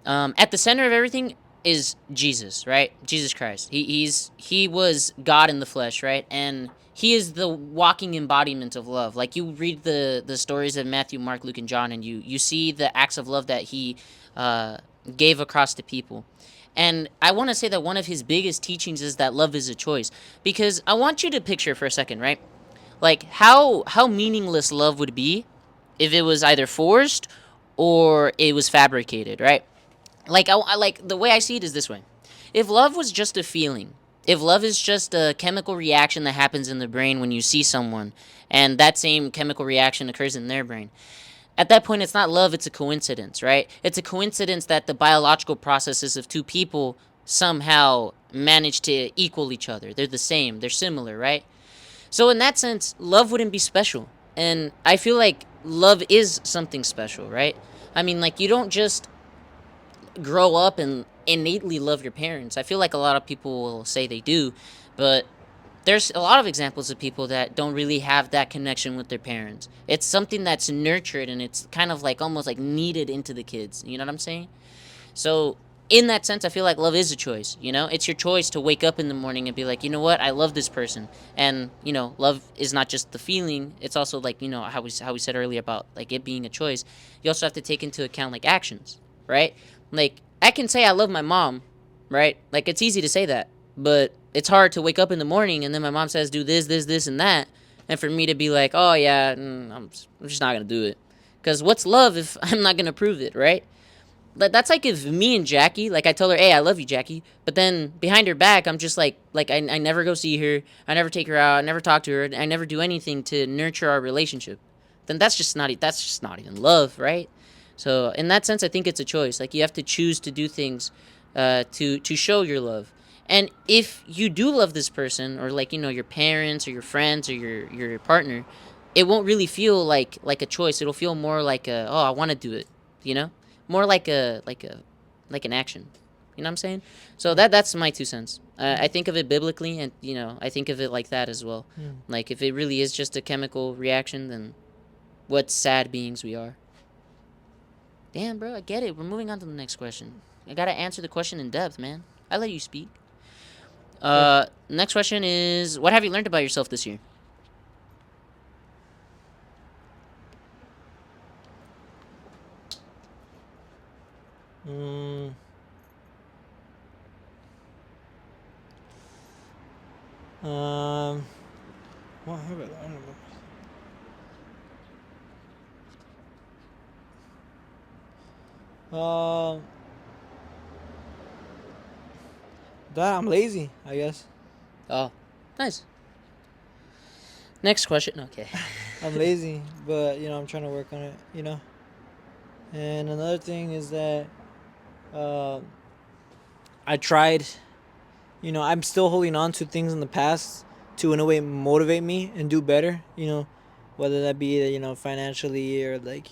at the center of everything is Jesus, right? Jesus Christ. He was God in the flesh, right? And he is the walking embodiment of love. Like you read the stories of Matthew, Mark, Luke, and John, and you see the acts of love that he uh, gave across to people. And I want to say that one of his biggest teachings is that love is a choice. Because I want you to picture for a second, right? Like how meaningless love would be if it was either forced or it was fabricated, right? Like I like the way I see it is this way: if love was just a feeling, if love is just a chemical reaction that happens in the brain when you see someone, and that same chemical reaction occurs in their brain, at that point it's not love, it's a coincidence, right? It's a coincidence that the biological processes of two people somehow manage to equal each other. They're the same, they're similar, right? So in that sense, love wouldn't be special. And I feel like love is something special, right? I mean, like you don't just grow up and innately love your parents. I feel like a lot of people will say they do, but there's a lot of examples of people that don't really have that connection with their parents. It's something that's nurtured and it's kind of like almost like kneaded into the kids. You know what I'm saying? So in that sense, I feel like love is a choice. It's your choice to wake up in the morning and be like, you know what, I love this person. And love is not just the feeling; it's also like how we said earlier about like it being a choice. You also have to take into account like actions, right? Like I can say I love my mom, right? Like it's easy to say that, but it's hard to wake up in the morning and then my mom says do this, this, this, and that, and for me to be like, oh yeah, I'm just not gonna do it. Because what's love if I'm not gonna prove it, right? That's like if me and Jackie, like I tell her, hey, I love you, Jackie, but then behind her back, I'm just like I never go see her, I never take her out, I never talk to her, I never do anything to nurture our relationship. Then that's just not even love, right? So in that sense, I think it's a choice. Like you have to choose to do things to show your love. And if you do love this person, or like your parents or your friends or your partner, it won't really feel like a choice. It'll feel more like a, oh, I want to do it, you know more like a like an action. You know what I'm saying? So that's my 2 cents. I think of it biblically, and I think of it like that as well. Mm. Like if it really is just a chemical reaction, then what sad beings we are. Damn, bro, I get it. We're moving on to the next question. I gotta answer the question in depth, man. I let you speak. Next question is, what have you learned about yourself this year? Mm. What have I learned about myself? That I'm lazy, I guess. Oh, nice. Next question. Okay. I'm lazy, but I'm trying to work on it. And another thing is that uh, I tried. I'm still holding on to things in the past to in a way motivate me and do better. Whether that be financially or like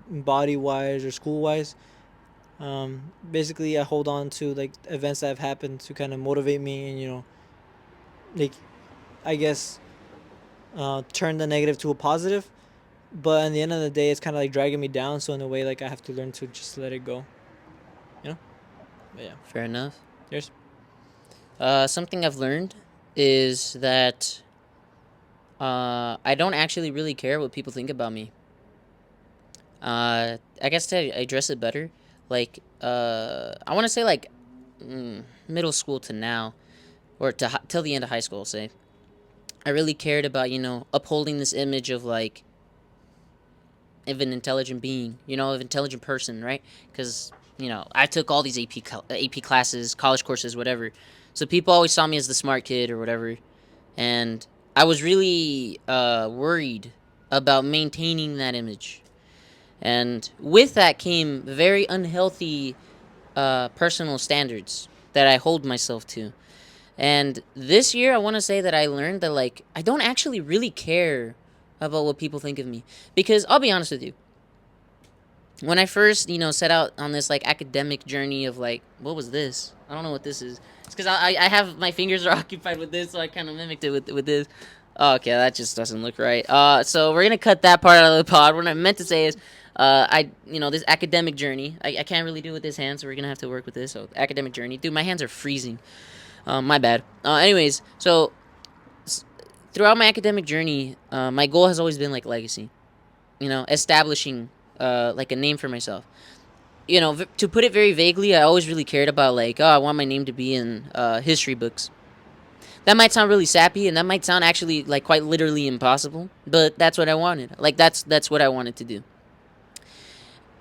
body wise or school wise. Basically, I hold on to like events that have happened to kind of motivate me and like I guess turn the negative to a positive. But at the end of the day, it's kind of like dragging me down. So in a way, like I have to learn to just let it go. You know? But yeah. Fair enough. Yours? Something I've learned is that I don't actually really care what people think about me. I guess to address it better, like I want to say like middle school to now, or till the end of high school, say. I really cared about upholding this image of like of an intelligent being, of intelligent person, right? Because I took all these AP classes, college courses, whatever. So people always saw me as the smart kid or whatever, and I was really worried about maintaining that image. And with that came very unhealthy personal standards that I hold myself to. And this year, I want to say that I learned that like I don't actually really care about what people think of me, because I'll be honest with you. When I first, set out on this like academic journey of like, what was this? I don't know what this is. It's because I have my fingers are occupied with this, so I kind of mimicked it with this. Oh, okay, that just doesn't look right. So we're gonna cut that part out of the pod. What I meant to say is, this academic journey. I can't really do it with this hand, so we're gonna have to work with this. So academic journey, dude, my hands are freezing. My bad. Anyways, so throughout my academic journey, my goal has always been like legacy. Establishing like a name for myself. To put it very vaguely, I always really cared about like, oh, I want my name to be in history books. That might sound really sappy, and that might sound actually like quite literally impossible, but that's what I wanted. Like that's what I wanted to do.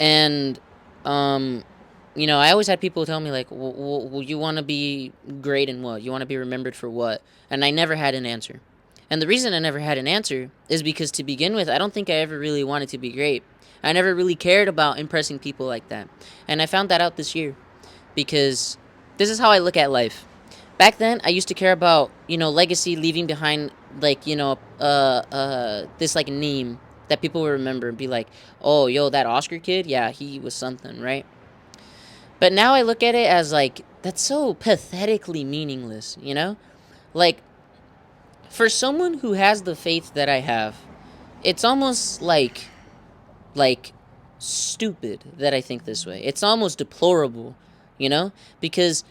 And I always had people tell me like, well, you want to be great in what? You want to be remembered for what? And I never had an answer. And the reason I never had an answer is because to begin with, I don't think I ever really wanted to be great. I never really cared about impressing people like that. And I found that out this year because this is how I look at life. Back then, I used to care about, legacy, leaving behind like, this like name that people would remember and be like, "Oh, yo, that Oscar kid, yeah, he was something, right?" But now I look at it as like that's so pathetically meaningless, Like for someone who has the faith that I have, it's almost like stupid that I think this way. It's almost deplorable, Because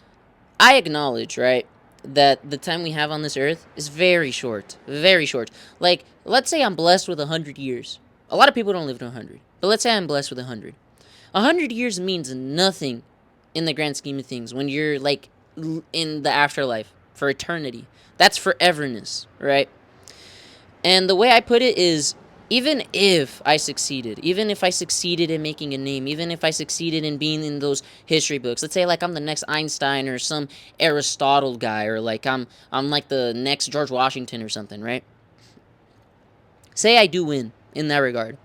I acknowledge, right, that the time we have on this earth is very short. Very short. Like, let's say I'm blessed with 100 years. A lot of people don't live to 100. But let's say I'm blessed with 100. 100 years means nothing in the grand scheme of things when you're, like, in the afterlife for eternity. That's foreverness, right? And the way I put it is, even if I succeeded in making a name, even if I succeeded in being in those history books, let's say like I'm the next Einstein or some Aristotle guy, or like I'm like the next George Washington or something, right? Say I do win in that regard.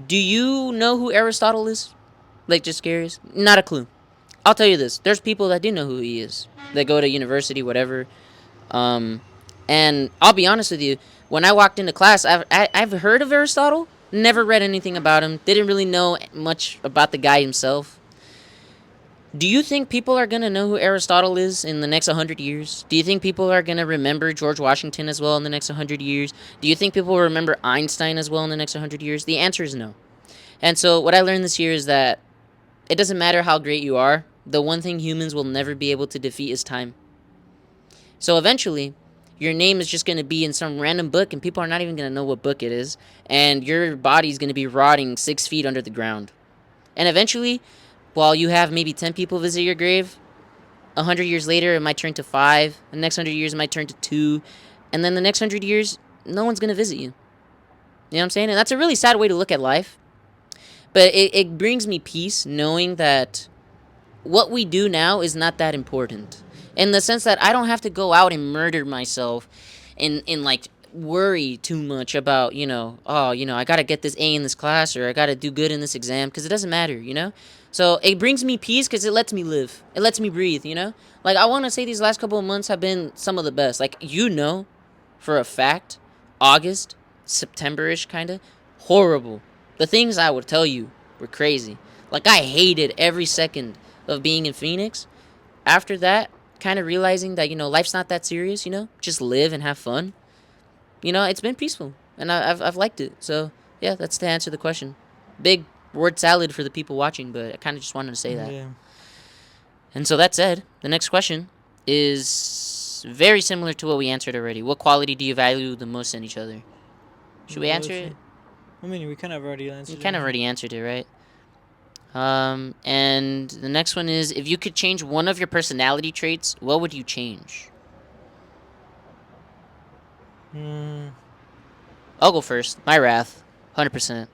Do you know who Aristotle is? Like, just curious? Not a clue. I'll tell you this. There's people that do know who he is. That go to university, whatever. And I'll be honest with you. When I walked into class, I've heard of Aristotle, Never read anything about him. Didn't really know much about the guy himself. Do you think people are going to know who Aristotle is in the next 100 years? Do you think people are going to remember George Washington as well in the next 100 years? Do you think people will remember Einstein as well in the next 100 years? The answer is no. And so, what I learned this year is that it doesn't matter how great you are, the one thing humans will never be able to defeat is time. So, eventually, your name is just going to be in some random book, and people are not even going to know what book it is, and your body's going to be rotting 6 feet under the ground. And eventually, while you have maybe 10 people visit your grave, 100 years later, it might turn to 5. The next 100 years, it might turn to 2. And then the next 100 years, no one's going to visit you. You know what I'm saying? And that's a really sad way to look at life. But it brings me peace knowing that what we do now is not that important. In the sense that I don't have to go out and murder myself and like worry too much about, I got to get this A in this class or I got to do good in this exam because it doesn't matter. So it brings me peace because it lets me live. It lets me breathe. Like I want to say these last couple of months have been some of the best. Like, for a fact, August, September-ish kind of, horrible. The things I would tell you were crazy. Like I hated every second of being in Phoenix. After that, kind of realizing that, life's not that serious, just live and have fun. It's been peaceful, and I've liked it. So, yeah, that's to answer the question. Big word salad for the people watching, but I kind of just wanted to say that. Yeah. And so that said, the next question is very similar to what we answered already. What quality do you value the most in each other? Should we answer it? I mean, we kind of already answered it. You kind of already answered it, right? And the next one is, if you could change one of your personality traits, what would you change? I'll go first. My wrath, 100%.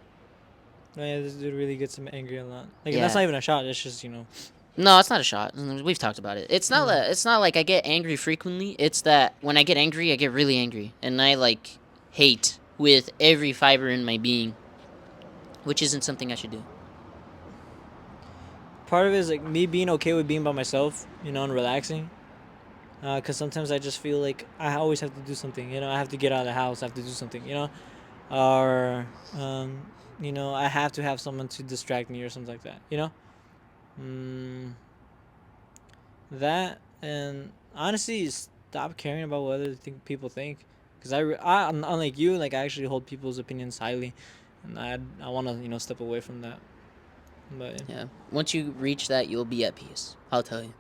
Yeah, this dude really gets him angry a lot. Like, Yeah. that's not even a shot. It's just, No, it's not a shot. We've talked about it. It's not. It's not like I get angry frequently. It's that when I get angry, I get really angry, and I like hate with every fiber in my being, which isn't something I should do. part of it is like me being okay with being by myself, and relaxing. Because sometimes I just feel like I always have to do something. I have to get out of the house. I have to do something. Or I have to have someone to distract me or something like that. That, and honestly, stop caring about what other people think. Because unlike you, like I actually hold people's opinions highly, and I want to step away from that. But Yeah. Once you reach that, you'll be at peace. I'll tell you.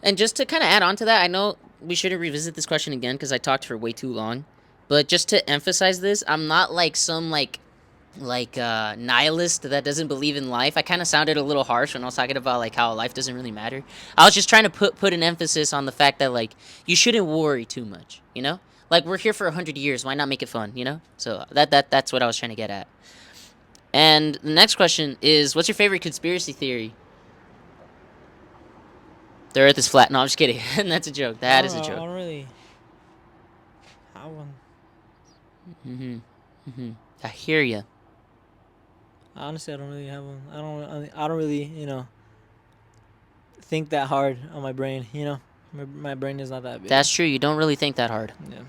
And just to kind of add on to that, I know we shouldn't revisit this question again because I talked for way too long. But just to emphasize this, I'm not like some nihilist that doesn't believe in life. I kind of sounded a little harsh when I was talking about like how life doesn't really matter. I was just trying to put an emphasis on the fact that like you shouldn't worry too much. Like we're here for 100 years. Why not make it fun? So that's what I was trying to get at. And the next question is, what's your favorite conspiracy theory? The Earth is flat. No, I'm just kidding. That's a joke. That is a I joke. don't really have one. I hear you. Honestly, I don't really have one. I don't really think that hard on my brain. My brain is not that big. That's true. You don't really think that hard. Yeah.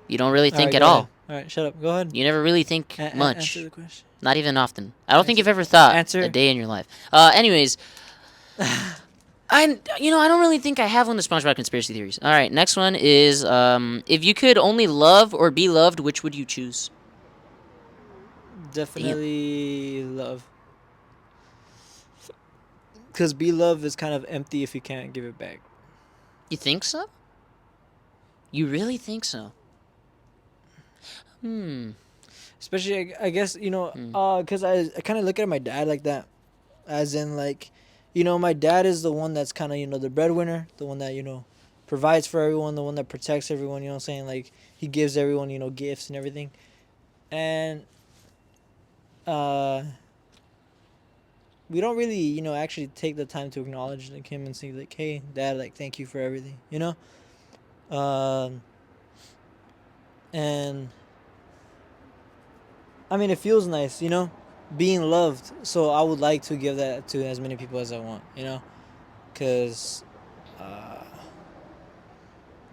You don't really think at go all. ahead. All right, shut up. Go ahead. You never really think much. Answer the question. Not even often. I don't think you've ever thought Answer. a day in your life. Anyways, I don't really think I have one of the SpongeBob conspiracy theories. All right, next one is, if you could only love or be loved, which would you choose? Definitely love. Because be love is kind of empty if you can't give it back. You think so? You really think so? Especially, I guess, because I kind of look at my dad like that. As in, like, my dad is the one that's kind of, the breadwinner, the one that, provides for everyone, the one that protects everyone, what I'm saying? Like, he gives everyone, gifts and everything. And we don't really, actually take the time to acknowledge like him and say like, hey, Dad, like, thank you for everything, and I mean, it feels nice, being loved. So I would like to give that to as many people as I want, because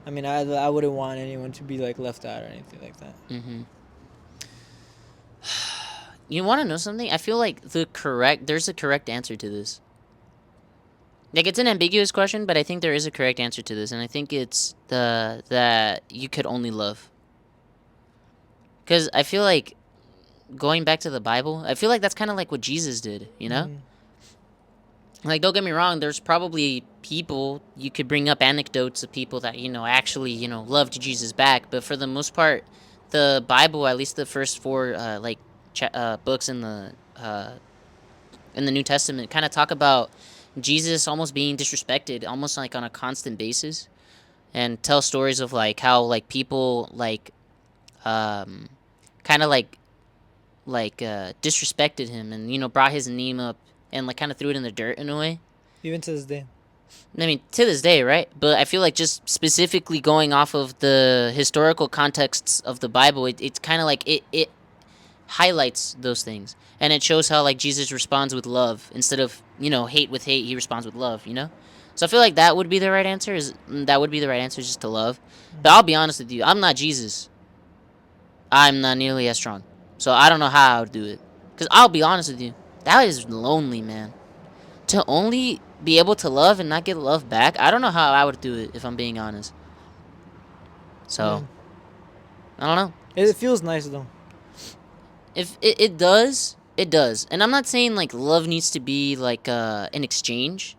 I mean, I wouldn't want anyone to be like left out or anything like that. You want to know something? I feel like there's a correct answer to this. Like, it's an ambiguous question, but I think there is a correct answer to this, and I think it's that you could only love. Because I feel like going back to the Bible, I feel like that's kind of like what Jesus did, you know? Mhm. Like, don't get me wrong, there's probably people, you could bring up anecdotes of people that, actually, loved Jesus back, but for the most part, the Bible, at least the first four, books in the New Testament, kind of talk about Jesus almost being disrespected, almost like on a constant basis, and tell stories of, like, how, like, people, like, kind of disrespected him and, brought his name up and, like, kind of threw it in the dirt in a way. Even to this day. I mean, to this day, right? But I feel like just specifically going off of the historical contexts of the Bible, it's kind of like it highlights those things. And it shows how, like, Jesus responds with love. Instead of, hate with hate, he responds with love. So I feel like that would be the right answer, just to love. But I'll be honest with you, I'm not Jesus. I'm not nearly as strong. So I don't know how I would do it. Because I'll be honest with you, that is lonely, man. To only be able to love and not get love back, I don't know how I would do it, if I'm being honest. So, I don't know. It feels nice though. If it does, it does. And I'm not saying, like, love needs to be, like, an exchange.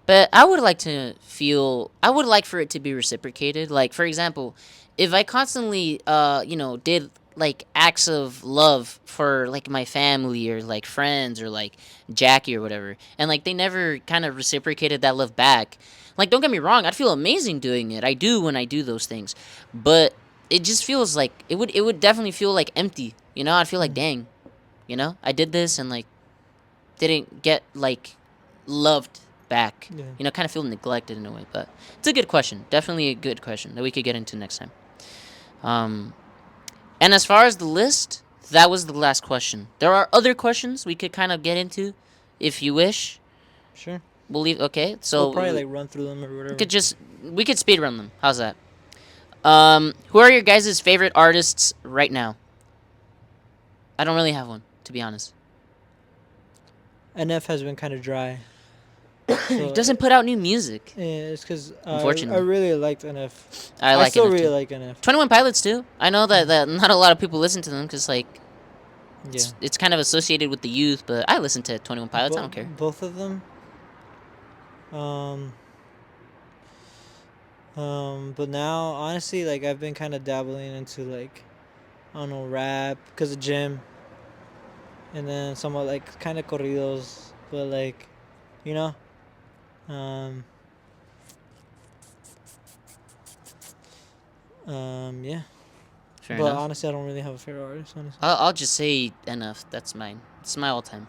But I would like for it to be reciprocated. Like, for example, if I constantly, did, like, acts of love for, like, my family or, like, friends or, like, Jackie or whatever, and, like, they never kind of reciprocated that love back, like, don't get me wrong, I'd feel amazing doing it. I do when I do those things. But it just feels like, it would definitely feel, like, empty, I'd feel like, dang, I did this and, like, didn't get, like, loved back. Yeah. Kind of feel neglected in a way. But it's a good question. Definitely a good question that we could get into next time. And as far as the list, that was the last question. There are other questions we could kind of get into, if you wish. Sure. We'll leave. Okay, so We'll probably like run through them or whatever. We could speed run them. How's that? Who are your guys' favorite artists right now? I don't really have one, to be honest. NF has been kind of dry. He doesn't put out new music. Yeah, it's because Unfortunately. I really liked NF. I still NF really too. like NF. 21 Pilots too. I know that not a lot of people listen to them because, like, Yeah. it's kind of associated with the youth, but I listen to 21 Pilots. I don't care. Both of them. But now, honestly, like, I've been kind of dabbling into, like, I don't know, rap because of gym. And then somewhat, like, kind of corridos, but, like, you know, yeah. Fair But enough. honestly, I don't really have a favorite artist, honestly. I'll just say NF. That's mine. It's my all time.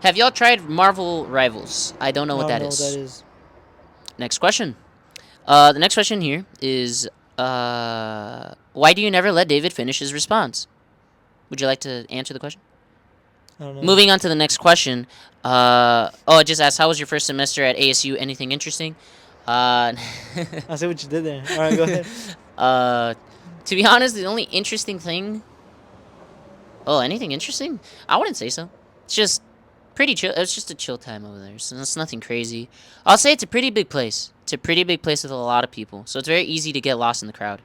Have y'all tried Marvel Rivals? I don't know what that is. Next question. The next question here is, why do you never let David finish his response? Would you like to answer the question? I don't know. Moving on to the next question. It just asked, how was your first semester at ASU? Anything interesting? I see what you did there. All right, go ahead. To be honest, the only interesting thing... Oh, anything interesting? I wouldn't say so. It's just pretty chill. It's just a chill time over there, so it's nothing crazy. I'll say it's a pretty big place. It's a pretty big place with a lot of people, so it's very easy to get lost in the crowd.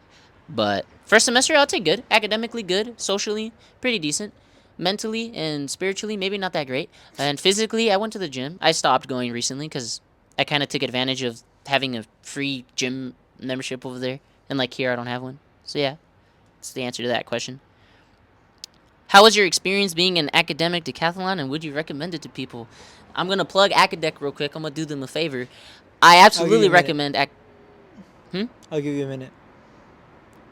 But first semester, I'll take good. Academically good. Socially, pretty decent. Mentally and spiritually, maybe not that great. And physically, I went to the gym. I stopped going recently because I kind of took advantage of having a free gym membership over there. And, like, here, I don't have one. So, yeah, that's the answer to that question. How was your experience being an academic decathlon, and would you recommend it to people? I'm going to plug Acadec real quick. I'm going to do them a favor. I absolutely recommend... I'll give you a minute.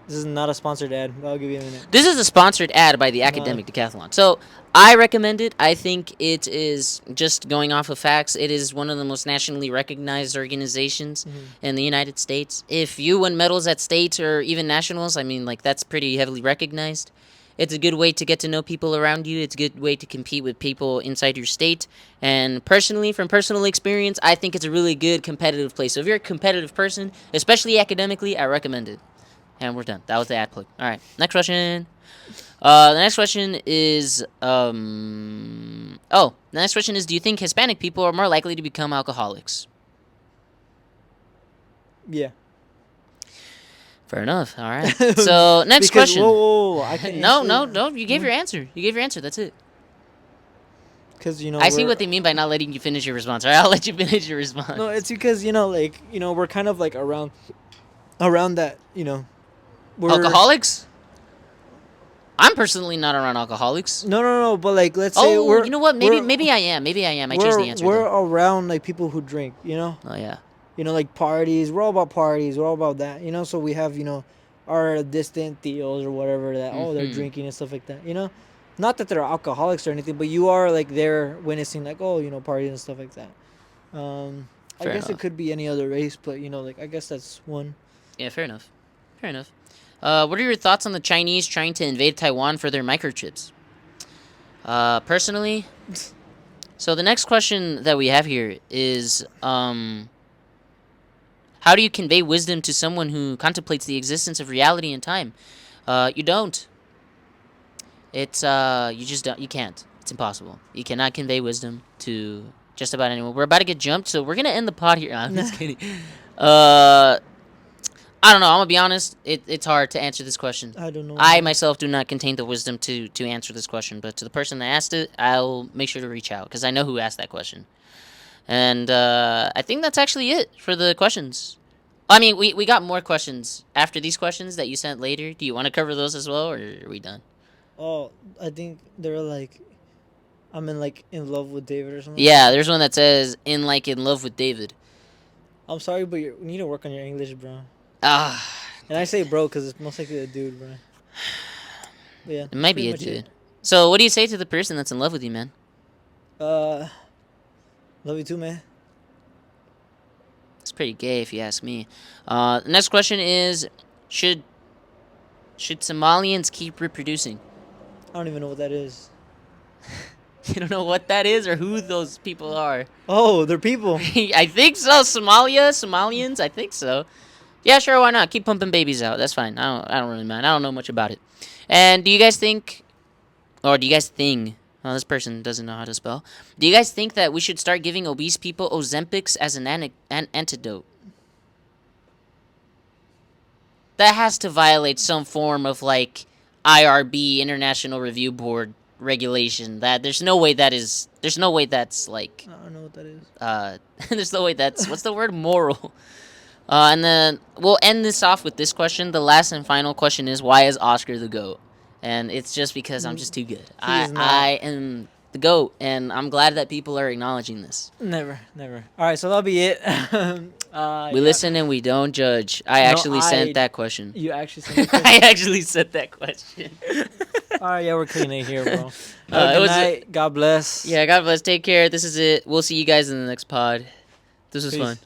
This is not a sponsored ad, but I'll give you a minute. This is a sponsored ad by the Academic Decathlon. So, I recommend it. I think it is, just going off of facts, it is one of the most nationally recognized organizations in the United States. If you win medals at state or even nationals, I mean, like, that's pretty heavily recognized. It's a good way to get to know people around you. It's a good way to compete with people inside your state. And personally, from personal experience, I think it's a really good competitive place. So if you're a competitive person, especially academically, I recommend it. And we're done. That was the ad plug. All right. Next question. The next question is the next question is, do you think Hispanic people are more likely to become alcoholics? Yeah. Fair enough. All right. So next Because, question. whoa, I can No, answer. no. You gave your answer. You gave your answer. That's it. Because I see what they mean by not letting you finish your response. All right, I'll let you finish your response. No, it's because we're kind of like around that. We're Alcoholics? I'm personally not around alcoholics. No. But like, let's say we're. You know what? Maybe we're- I am. Maybe I am. I changed the answer. We're Though. around like people who drink. Oh yeah. Like parties. We're all about parties. We're all about that. So we have our distant tios or whatever that they're Mhm. drinking and stuff like that. Not that they're alcoholics or anything, but you are like there witnessing like parties and stuff like that. I Fair guess it enough. could be any other race, but like I guess that's one. Yeah, fair enough. Fair enough. What are your thoughts on the Chinese trying to invade Taiwan for their microchips? Personally, so the next question that we have here is, how do you convey wisdom to someone who contemplates the existence of reality and time? You don't. It's you just don't. You can't. It's impossible. You cannot convey wisdom to just about anyone. We're about to get jumped, so we're gonna end the pod here. I'm just kidding. I don't know. I'm gonna be honest. It's hard to answer this question. I don't know. I myself do not contain the wisdom to answer this question, but to the person that asked it, I'll make sure to reach out because I know who asked that question. And I think that's actually it for the questions. I mean, we got more questions after these questions that you sent later. Do you want to cover those as well, or are we done? Oh, I think they're like, I'm in love with David or something. Yeah, there's one that says in love with David. I'm sorry, but you need to work on your English, bro. Ah, And I say bro because it's most likely a dude, bro. But yeah, it might pretty be a much dude. it. So, what do you say to the person that's in love with you, man? Love you too, man. It's pretty gay, if you ask me. The next question is, should Somalians keep reproducing? I don't even know what that is. You don't know what that is or who those people are. Oh, they're people. I think so. Somalians. I think so. Yeah, sure. Why not? Keep pumping babies out. That's fine. I don't really mind. I don't know much about it. And do you guys think, or do you guys think? Oh, this person doesn't know how to spell. Do you guys think that we should start giving obese people Ozempics as an antidote? That has to violate some form of like IRB, International Review Board regulation. That there's no way that's like I don't know what that is. there's no way that's what's the word, moral. And then we'll end this off with this question. The last and final question is, why is Oscar the GOAT? And it's just because I'm just too good. I am the GOAT, and I'm glad that people are acknowledging this. Never. All right, so that'll be it. We listen and we don't judge. I actually sent that question. You actually sent that I question? actually sent that question. All right, yeah, we're clean it here, bro. It Good was- night. God bless. Yeah, God bless. Take care. This is it. We'll see you guys in the next pod. This was Peace. fun.